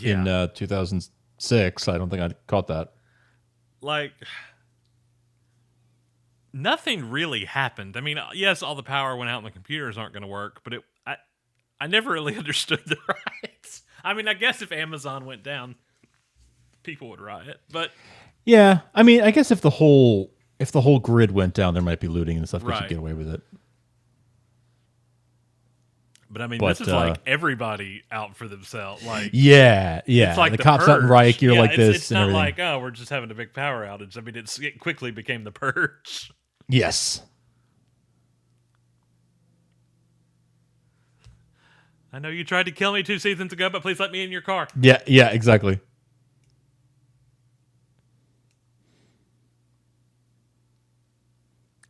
in 2006, I don't think I caught that. Like, nothing really happened. I mean, yes, all the power went out and the computers aren't going to work, but I never really understood the riots. I mean, I guess if Amazon went down, people would riot, but... Yeah, I mean, I guess if the whole grid went down, there might be looting and stuff, but you'd get away with it. But I mean, this is like everybody out for themselves. Like, yeah. It's like the cops out in riot gear like this. It's not like, oh, we're just having a big power outage. I mean, it quickly became the purge. Yes. I know you tried to kill me 2 seasons ago, but please let me in your car. Yeah, exactly.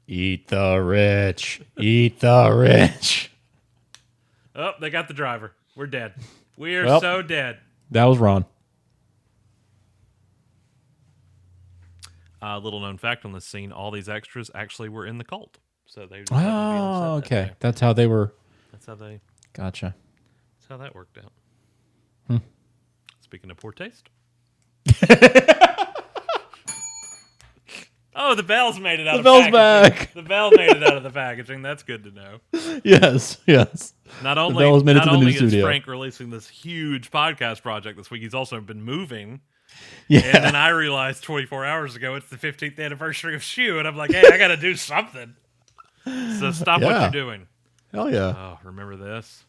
Eat the rich. Eat the rich. Oh, they got the driver. We're dead. We are so dead. That was Ron. Little known fact on this scene, all these extras actually were in the cult. So they just okay. That's how they were. That's how they... Gotcha. That's how that worked out. Speaking of poor taste. Oh, the bell's made it out of the packaging. The bell's back. The bell made it out of the packaging. That's good to know. Yes. Not only is Frank releasing this huge podcast project this week, he's also been moving. Yeah. And then I realized 24 hours ago it's the 15th anniversary of Shoe, and I'm like, hey, I got to do something. So stop what you're doing. Hell yeah. Oh, remember this?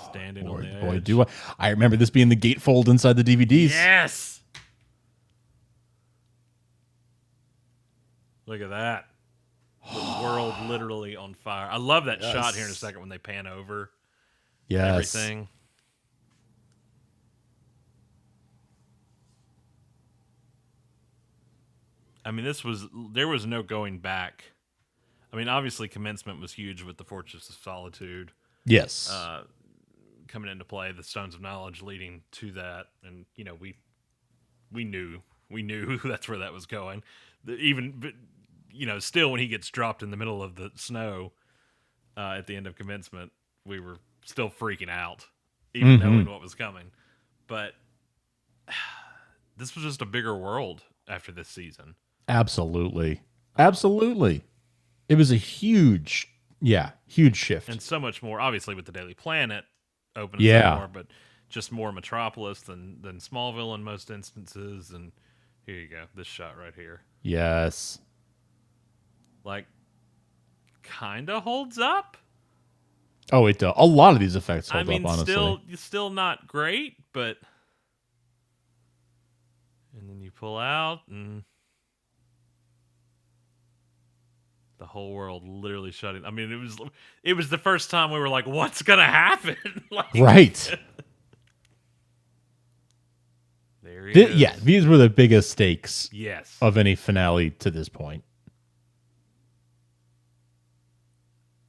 Standing on the edge. Boy, do I remember this being the gatefold inside the DVDs. Yes. Look at that. The world literally on fire. I love that shot here in a Yes. second when they pan over Yes. everything. I mean, there was no going back. I mean, obviously, commencement was huge with the Fortress of Solitude Yes. coming into play, the Stones of Knowledge leading to that, and we knew that's where that was going. Still when he gets dropped in the middle of the snow at the end of commencement, we were still freaking out, even knowing what was coming. But this was just a bigger world after this season. Absolutely. Absolutely. It was a huge shift. And so much more, obviously, with the Daily Planet opening Yeah. more, but just more Metropolis than Smallville in most instances. And here you go, this shot right here. Yes. Like, kind of holds up. Oh, it does. A lot of these effects hold up, honestly. Still not great, but... And then you pull out, and... the whole world literally shutting. I mean, it was the first time we were like, "What's gonna happen?" Like, Right. There he is. Yeah, these were the biggest stakes Yes. of any finale to this point.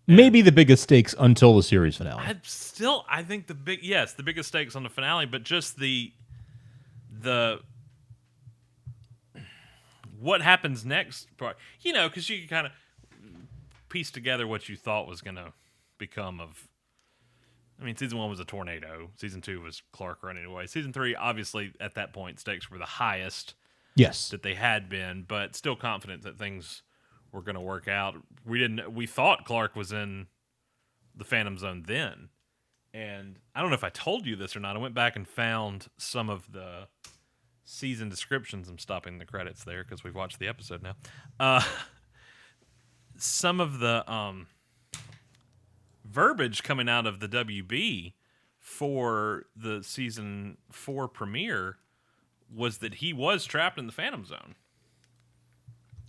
Maybe the biggest stakes until the series finale. I think the biggest stakes on the finale, but just the what happens next part. Because you can kind of piece together what you thought was going to become of. I mean, season 1 was a tornado. Season 2 was Clark running away. Season 3, obviously, at that point, stakes were the highest Yes. that they had been, but still confident that things were going to work out. We thought Clark was in the Phantom Zone then. And I don't know if I told you this or not. I went back and found some of the season descriptions. I'm stopping the credits there because we've watched the episode now. Some of the verbiage coming out of the WB for the season 4 premiere was that he was trapped in the Phantom Zone.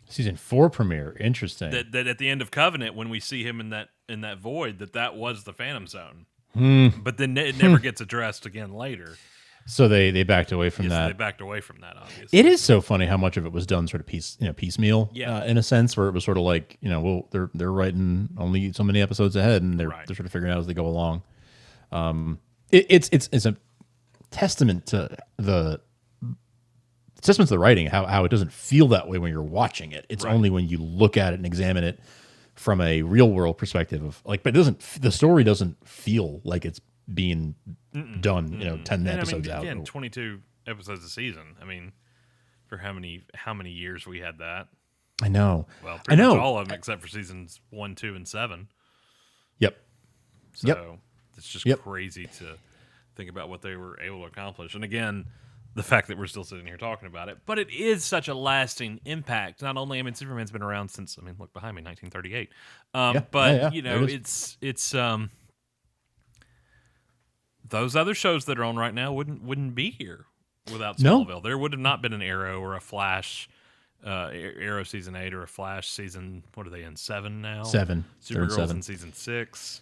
Season 4 premiere. Interesting. That at the end of Covenant, when we see him in that void, that was the Phantom Zone. But then it never gets addressed again later. So they backed away from that. They backed away from that, obviously. It is so funny how much of it was done sort of piecemeal, Yeah. In a sense, where it was sort of like, they're writing only so many episodes ahead, and they're sort of figuring it out as they go along. It's a testament to the writing, how it doesn't feel that way when you're watching it. It's only when you look at it and examine it from a real world perspective of like, but the story doesn't feel like it's being done, 10 episodes out. Again, 22 episodes a season. I mean, for how many years we had that? I know. Well, pretty much all of them except for seasons 1, 2, and 7. Yep. So it's just crazy to think about what they were able to accomplish. And again, the fact that we're still sitting here talking about it, but it is such a lasting impact. Not only, Superman's been around since, look behind me, 1938. It's those other shows that are on right now wouldn't be here without Smallville. No. There would have not been an Arrow or a Flash, Arrow season 8 or a Flash season. What are they in 7 now? 7. Supergirl's in season 6.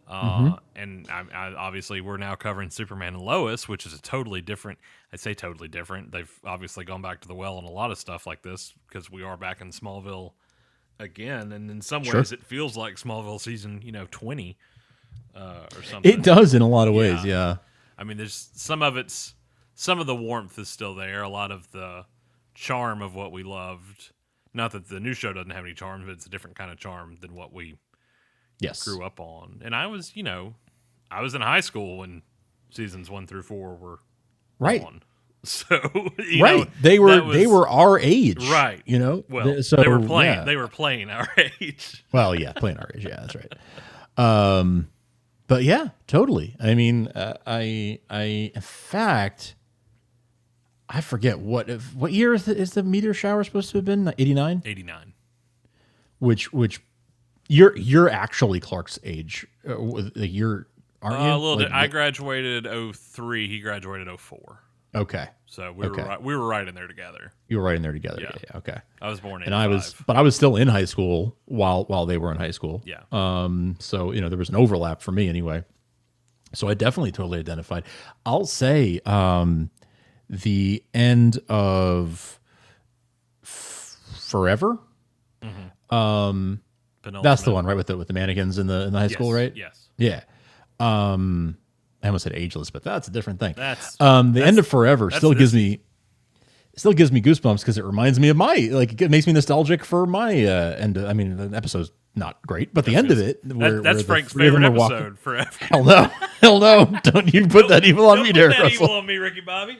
And obviously we're now covering Superman and Lois, which is a totally different. I'd say totally different. They've obviously gone back to the well on a lot of stuff like this because we are back in Smallville again, and in some ways it feels like Smallville season 20 or something. It does in a lot of ways. Yeah. I mean, there's some of the warmth is still there. A lot of the charm of what we loved. Not that the new show doesn't have any charm, but it's a different kind of charm than what we grew up on. And I was in high school when seasons 1 through 4 were on. So they were our age, right? Well, so they were playing our age. Well, yeah, playing our age. Yeah, that's right. But yeah, totally. I mean, in fact, I forget what year is the meteor shower supposed to have been? 89. 89. Which you're actually Clark's age. You're aren't you? A little bit. I graduated 03. He graduated 04. Okay. So Okay. We were right in there together. You were right in there together. Yeah. Yeah. Okay. I was born in And 85. but I was still in high school while they were in high school. Yeah. So there was an overlap for me anyway. So I definitely totally identified. I'll say, the end of Forever. That's the one, right? With the mannequins in the high school, right? Yes. Yeah. I almost said Ageless, but that's a different thing. The end of Forever still gives me goosebumps because it reminds me of it makes me nostalgic for my end. I mean, the episode's not great, but the end of it, that's Frank's favorite episode forever. Hell no, hell no! Don't you put that evil on me, Derek Russell. Evil on me, Ricky Bobby.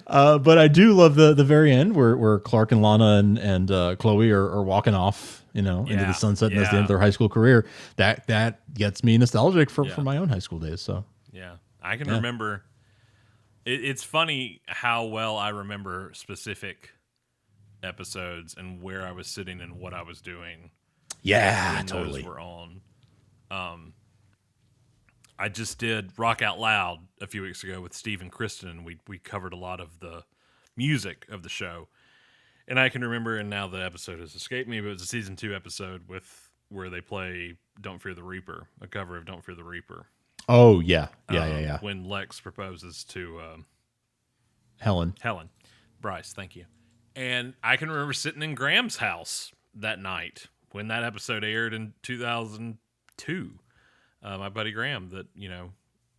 But I do love the very end where Clark and Lana and Chloe are walking off, into the sunset, and that's the end of their high school career. That gets me nostalgic for my own high school days. So yeah, I can remember. It's funny how well I remember specific episodes and where I was sitting and what I was doing. Yeah, when totally. Those were on. I just did Rock Out Loud a few weeks ago with Steve and Kristen. We covered a lot of the music of the show, and I can remember. And now the episode has escaped me, but it was a season 2 episode where they play "Don't Fear the Reaper," a cover of "Don't Fear the Reaper." Oh yeah, yeah. When Lex proposes to Helen, Bryce, thank you. And I can remember sitting in Graham's house that night when that episode aired in 2002. My buddy Graham that,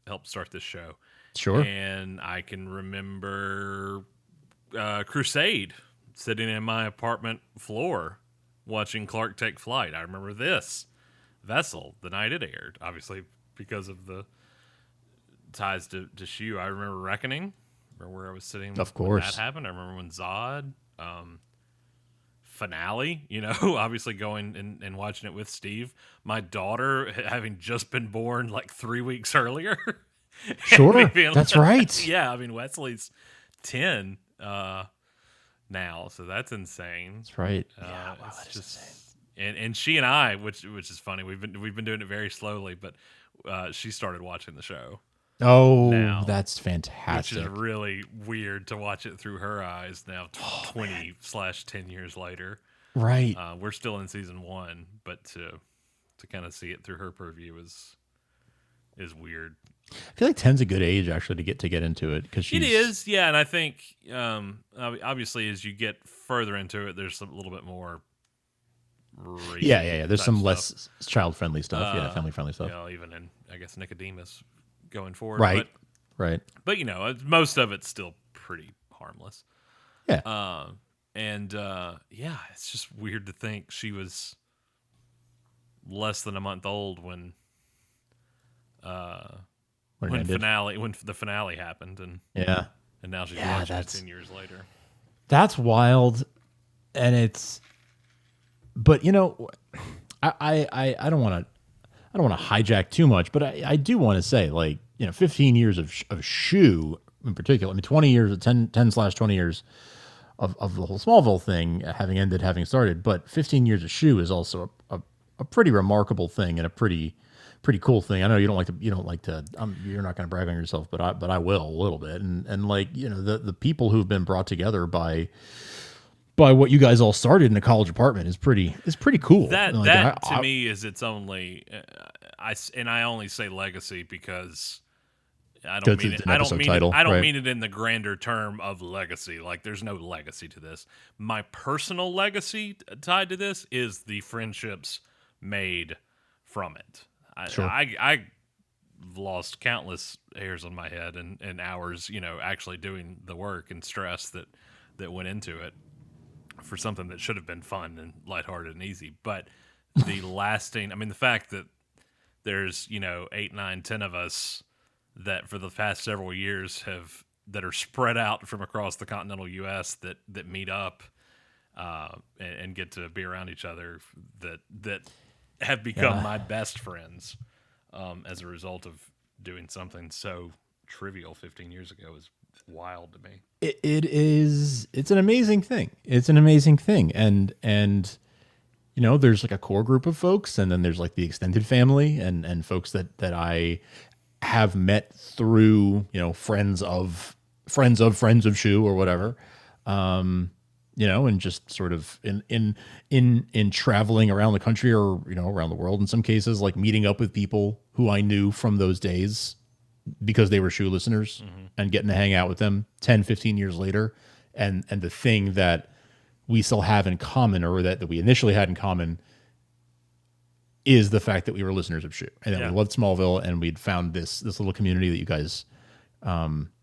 helped start this show. Sure. And I can remember Crusade sitting in my apartment floor watching Clark take flight. I remember this Vessel the night it aired, obviously because of the ties to Shu. I remember Reckoning, where I was sitting of course. when that happened. I remember when Zod, Finale, obviously going and watching it with Steve. My daughter having just been born like 3 weeks earlier. Sure, that's right. Yeah, I mean Wesley's 10 now, so that's insane. That's right. Yeah, wow, it's just insane. And she and I, which is funny, we've been doing it very slowly, but she started watching the show. Oh, now, that's fantastic. Which is really weird to watch it through her eyes now, 20/10 years later. Right. We're still in season 1, but to kind of see it through her purview is weird. I feel like 10's a good age actually to get into it because it is, yeah. And I think obviously as you get further into it, there's a little bit more. Yeah. There's some less child friendly stuff, family friendly stuff. Even in I guess Nicodemus going forward, right. But most of it's still pretty harmless. Yeah. It's just weird to think she was less than a month old when the finale happened, and now she's watching it 10 years later. That's wild, and but I don't want to hijack too much, but I do want to say 15 years of Shu in particular. I mean 20 years, 10/20 years of the whole Smallville thing having started, but 15 years of Shu is also a pretty remarkable thing and a pretty cool thing. I know you don't like to you're not going to brag on yourself, but I will a little bit. And the people who've been brought together by what you guys all started in a college apartment is pretty cool. That to me is its only I only say legacy because I don't mean it. I don't mean it in the grander term of legacy. Like there's no legacy to this. My personal legacy tied to this is the friendships made from it. I lost countless hairs on my head and hours, actually doing the work and stress that went into it for something that should have been fun and lighthearted and easy. But the the fact that there's, 8, 9, 10 of us that for the past several years that are spread out from across the continental U.S. that meet up and get to be around each other that have become my best friends as a result of doing something so trivial 15 years ago is wild to me. It's an amazing thing. It's an amazing thing. And there's a core group of folks, and then there's the extended family and folks that I have met through, friends of friends of Shu or whatever. And just sort of in traveling around the country or around the world in some cases, like meeting up with people who I knew from those days because they were Shu listeners and getting to hang out with them 10, 15 years later. And the thing that we still have in common, or that we initially had in common, is the fact that we were listeners of Shu and that we loved Smallville, and we'd found this little community that you guys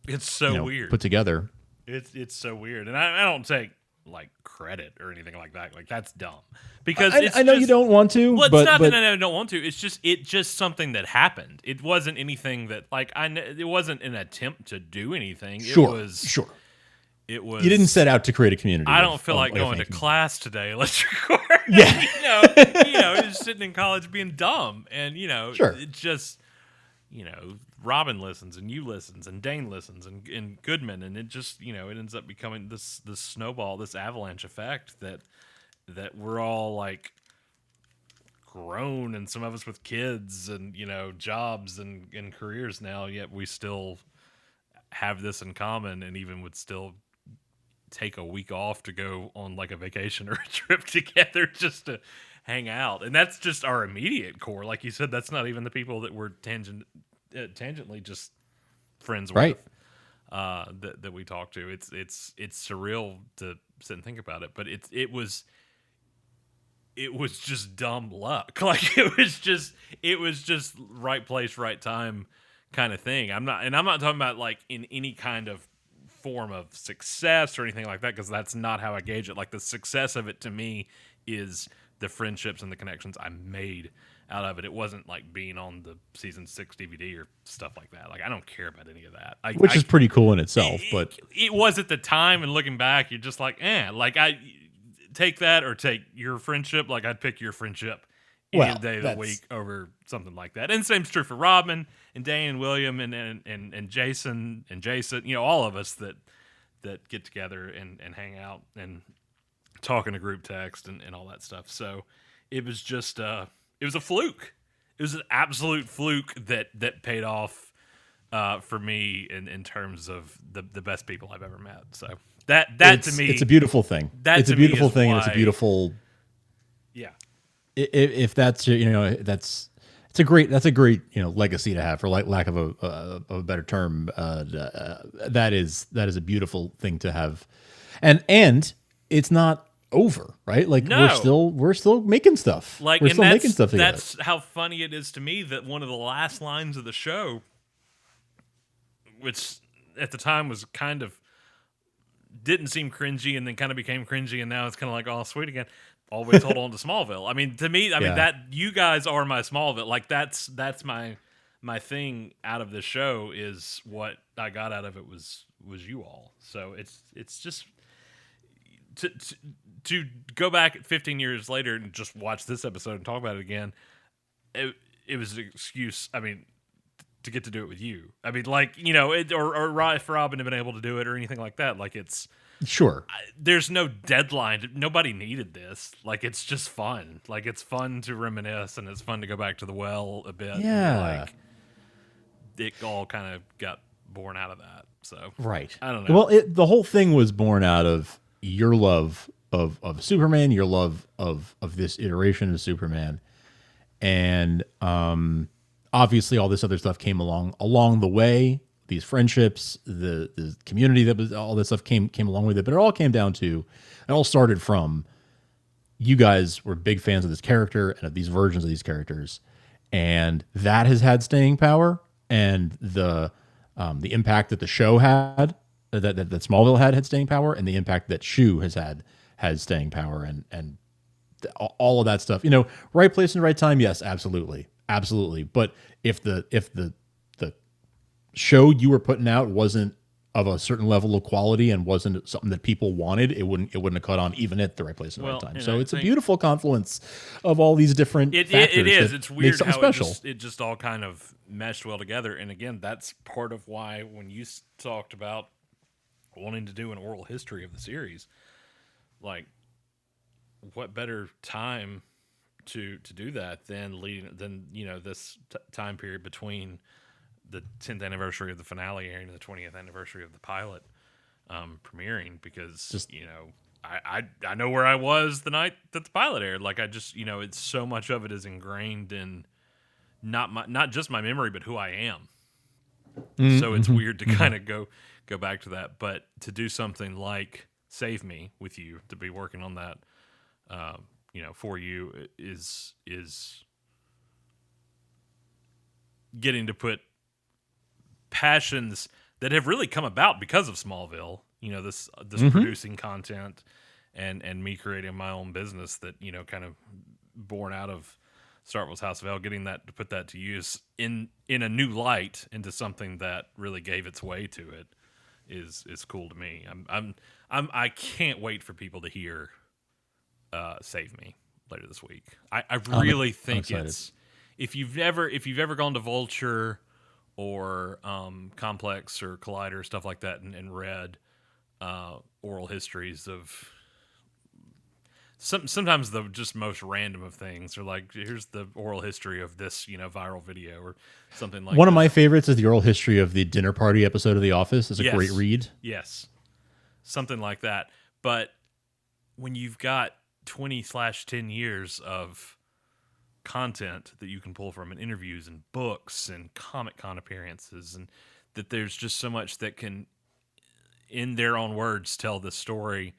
it's so weird put together. It's so weird, and I don't take like credit or anything like that. Like, that's dumb, because I know you don't want to. Well, it's but, not but, that I don't want to. It's just something that happened. It wasn't anything that it wasn't an attempt to do anything. Sure. It was. You didn't set out to create a community. I don't feel like going to class today. Let's record. Yeah. Just sitting in college being dumb, and Sure. it just, Robin listens, and you listens, and Dane listens, and Goodman, and it just, it ends up becoming this snowball, this avalanche effect that we're all like grown, and some of us with kids and jobs and careers now, yet we still have this in common, and even would still take a week off to go on like a vacation or a trip together just to hang out. And that's just our immediate core. Like you said, that's not even the people that we're tangentially just friends with, that we talk to. It's surreal to sit and think about it, but it was just dumb luck. Like, it was just right place, right time kind of thing. I'm not talking about like in any kind of form of success or anything like that, because that's not how I gauge it. Like, the success of it to me is the friendships and the connections I made out of it. It wasn't like being on the season 6 DVD or stuff like that. Like, I don't care about any of that. Which is pretty cool in itself, but it was at the time, and looking back, you're just like, like, I take that or take your friendship. Like, I'd pick your friendship any day of the week over something like that. And the same's true for Robin and Dane and William and Jason and Jason, all of us that get together and hang out and talk in a group text and all that stuff. So it was just it was a fluke. It was an absolute fluke that paid off for me in terms of the best people I've ever met. So that to me, it's a beautiful thing. It's a beautiful thing, and it's a beautiful. Yeah. If that's that's a great legacy to have, for lack of a better term. That is a beautiful thing to have, and it's not over, right? Like, no. we're still making stuff. Like, we're still making stuff together. That's how funny it is to me that one of the last lines of the show, which at the time was kind of didn't seem cringy and then kind of became cringy, and now it's kind of like all sweet again. Always hold on to Smallville. I mean, to me, mean, that you guys are my Smallville. Like, that's my thing out of this show. Is what I got out of it was you all. So it's just to go back 15 years later and just watch this episode and talk about it again. It was an excuse. I mean, to get to do it with you. I mean, like, or if Robin had been able to do it or anything like that. Like, it's. Sure. There's no deadline. Nobody needed this. Like, it's just fun. Like, it's fun to reminisce, and it's fun to go back to the well a bit. Yeah. Like, it all kind of got born out of that. So, right. I don't know. Well, the whole thing was born out of your love of Superman, your love of this iteration of Superman, and obviously all this other stuff came along the way. These friendships, the community that was, all this stuff came along with it, but it all started from you guys were big fans of this character and of these versions of these characters, and that has had staying power. And the impact that the show had, that Smallville had staying power, and the impact that Shu has staying power, and all of that stuff. Right place and right time, yes, absolutely. But if the show you were putting out wasn't of a certain level of quality and wasn't something that people wanted, it wouldn't have caught on, even at the right place and right time. So it's a beautiful confluence of all these different factors. It is. It's weird how special. it just all kind of meshed well together. And again, that's part of why when you talked about wanting to do an oral history of the series, like, what better time to do that than this time period between the 10th anniversary of the finale airing and the 20th anniversary of the pilot premiering, because Just I know where I was the night that the pilot aired. Like, I just, it's so much of it is ingrained in not just my memory, but who I am. So it's weird to kind of go back to that, but to do something like Save Me with you, to be working on that, for you is getting to put passions that have really come about because of Smallville. This producing content and me creating my own business that kind of born out of Starkville's House of L, getting that to put that to use in a new light into something that really gave its way to it is cool to me. I can't wait for people to hear Save Me later this week. I really think it's, if you've ever gone to Vulture or Complex or Collider, stuff like that, and read oral histories of sometimes the just most random of things, or like, here's the oral history of this viral video or something like one that. of my favorites is the oral history of the dinner party episode of The Office. It's a great read. Yes, something like that. But when you've got 20/10 years of content that you can pull from, and interviews and books and Comic Con appearances, and that there's just so much that can, in their own words, tell the story,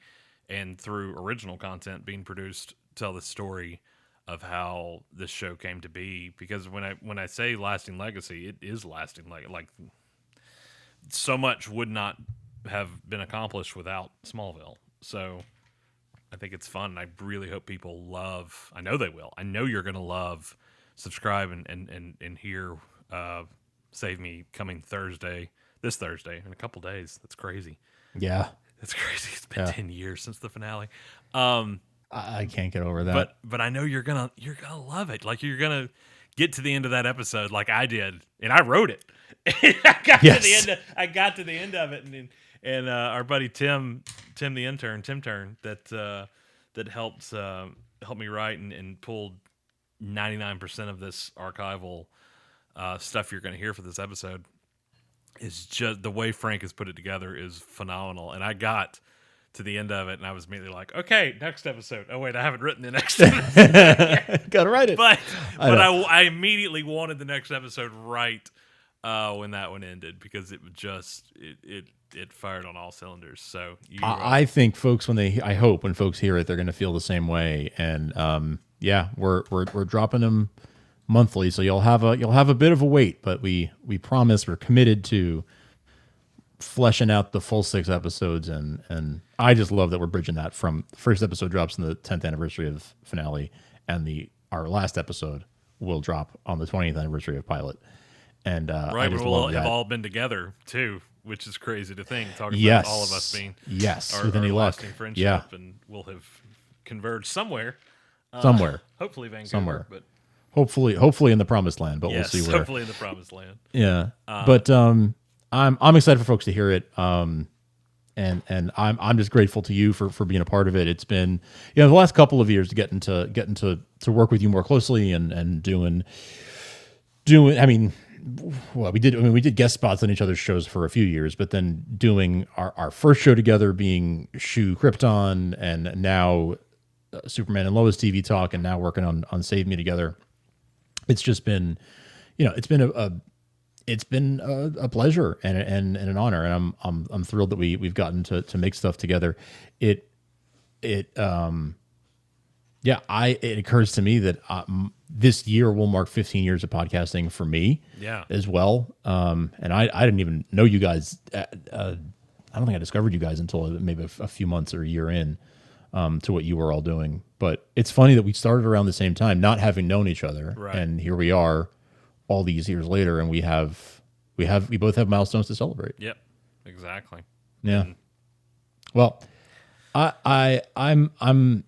and through original content being produced, tell the story of how this show came to be. Because when I say lasting legacy, it is lasting. Like so much would not have been accomplished without Smallville. So I think it's fun. I really hope people love. I know they will. I know you're going to love. Subscribe and hear Save Me coming this Thursday in a couple days. That's crazy. Yeah. That's crazy. It's been 10 years since the finale. I can't get over that. But I know you're gonna love it. Like, you're gonna get to the end of that episode like I did, and I wrote it. I got to the end of it, and our buddy Tim the intern, Tim Turn, that helped me write and pulled 99% of this archival stuff you're gonna hear for this episode. Is just the way Frank has put it together is phenomenal. And I got to the end of it, and I was immediately like, okay, next episode. Oh wait, I haven't written the next episode. Gotta write it. But I immediately wanted the next episode right when that one ended, because it just it fired on all cylinders. So I think folks, I hope when folks hear it, they're gonna feel the same way. And we're dropping them monthly, so you'll have a bit of a wait, but we promise, we're committed to fleshing out the full 6 episodes, and I just love that we're bridging that from the first episode drops on the 10th anniversary of finale, and our last episode will drop on the 20th anniversary of pilot. And right, we'll have all been together too, which is crazy to think. Talking about all of us being with any luck, friendship, and we'll have converged somewhere. Hopefully Vancouver, but. Hopefully in the promised land, but we'll see where. Hopefully in the promised land. Yeah, but I'm excited for folks to hear it. And I'm just grateful to you for being a part of it. It's been the last couple of years getting to work with you more closely and doing. I mean, well, we did guest spots on each other's shows for a few years, but then doing our first show together being Shoe Krypton, and now Superman and Lois TV Talk, and now working on Save Me together. It's just been, it's been a pleasure and an honor, and I'm thrilled that we've gotten to make stuff together. It occurs to me that this year will mark 15 years of podcasting for me, as well. And I didn't even know you guys. I don't think I discovered you guys until maybe a few months or a year in. To what you were all doing. But it's funny that we started around the same time, not having known each other. Right. And here we are all these years later, and we both have milestones to celebrate. Yep. Exactly. Yeah. Well, I'm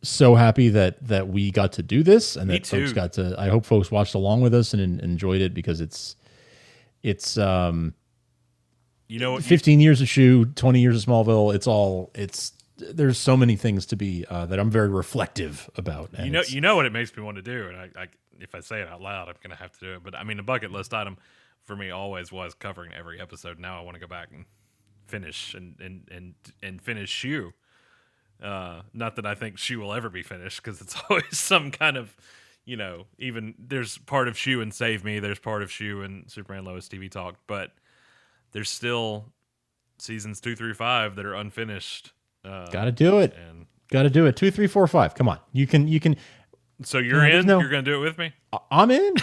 so happy that we got to do this, and that folks got to. I hope folks watched along with us and enjoyed it, because it's 15 years of Shoe, 20 years of Smallville. There's so many things to be that I'm very reflective about. And you know what it makes me want to do, and I if I say it out loud, I'm going to have to do it. But I mean, a bucket list item for me always was covering every episode. Now I want to go back and finish and finish Shu. Not that I think Shu will ever be finished, because it's always some kind of, even there's part of Shu in Save Me, there's part of Shu in Superman Lois TV Talk, but there's still seasons 2 through 5 that are unfinished. Gotta do it. And gotta do it. 2, 3, 4, 5. Come on. You can. So you're in? You're going to do it with me? I'm in.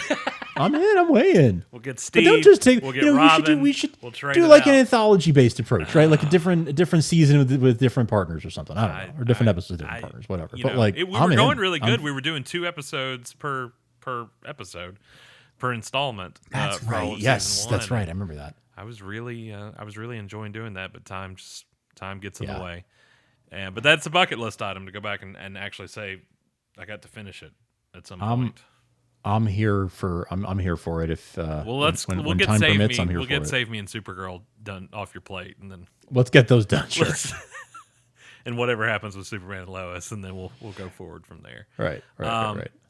I'm way in. We'll get Steve. But don't just take. We'll get Robin. We should we'll trade do it like out. an anthology-based approach, right? Like a different season with different partners or something. I don't know, or different episodes with different partners, whatever. But we were going really good. We were doing 2 episodes per episode, per installment. That's right. Yes, that's right. I remember that. I was really enjoying doing that, but time gets in the way. But that's a bucket list item to go back and actually say I got to finish it at some point. I'm here for it. If we'll get time Save permits, Me. I'm here we'll for get it. Save Me and Supergirl done off your plate, and then let's get those done. Sure. And whatever happens with Superman and Lois, and then we'll go forward from there. Right.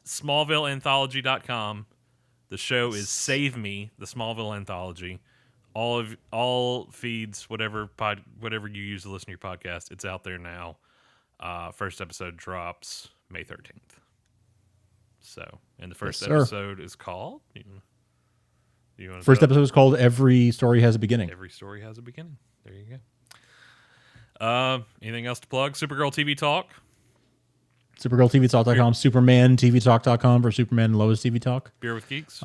SmallvilleAnthology.com. The show is Save Me, the Smallville Anthology. All feeds, whatever you use to listen to your podcast, it's out there now. First episode drops May 13th. So, and the first episode is called. First episode is called "Every Story Has a Beginning." Every story has a beginning. There you go. Anything else to plug? Supergirl TV Talk. SupergirlTVTalk.com, SupermanTVTalk.com for Superman and Lois TV Talk. Beer with Geeks.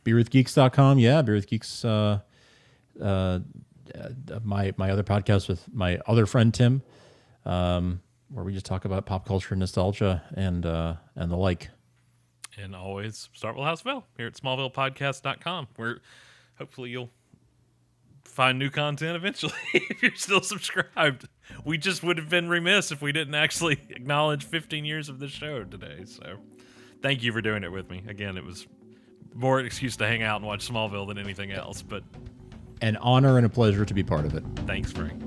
BeerWithGeeks.com. Yeah, Beer with Geeks. My other podcast with my other friend Tim, where we just talk about pop culture, nostalgia, and the like. And always Starkville Houseville here at SmallvillePodcast.com, where hopefully you'll find new content eventually if you're still subscribed. We just would have been remiss if we didn't actually acknowledge 15 years of this show today. So thank you for doing it with me. Again, it was more an excuse to hang out and watch Smallville than anything else, but an honor and a pleasure to be part of it. Thanks, Frank.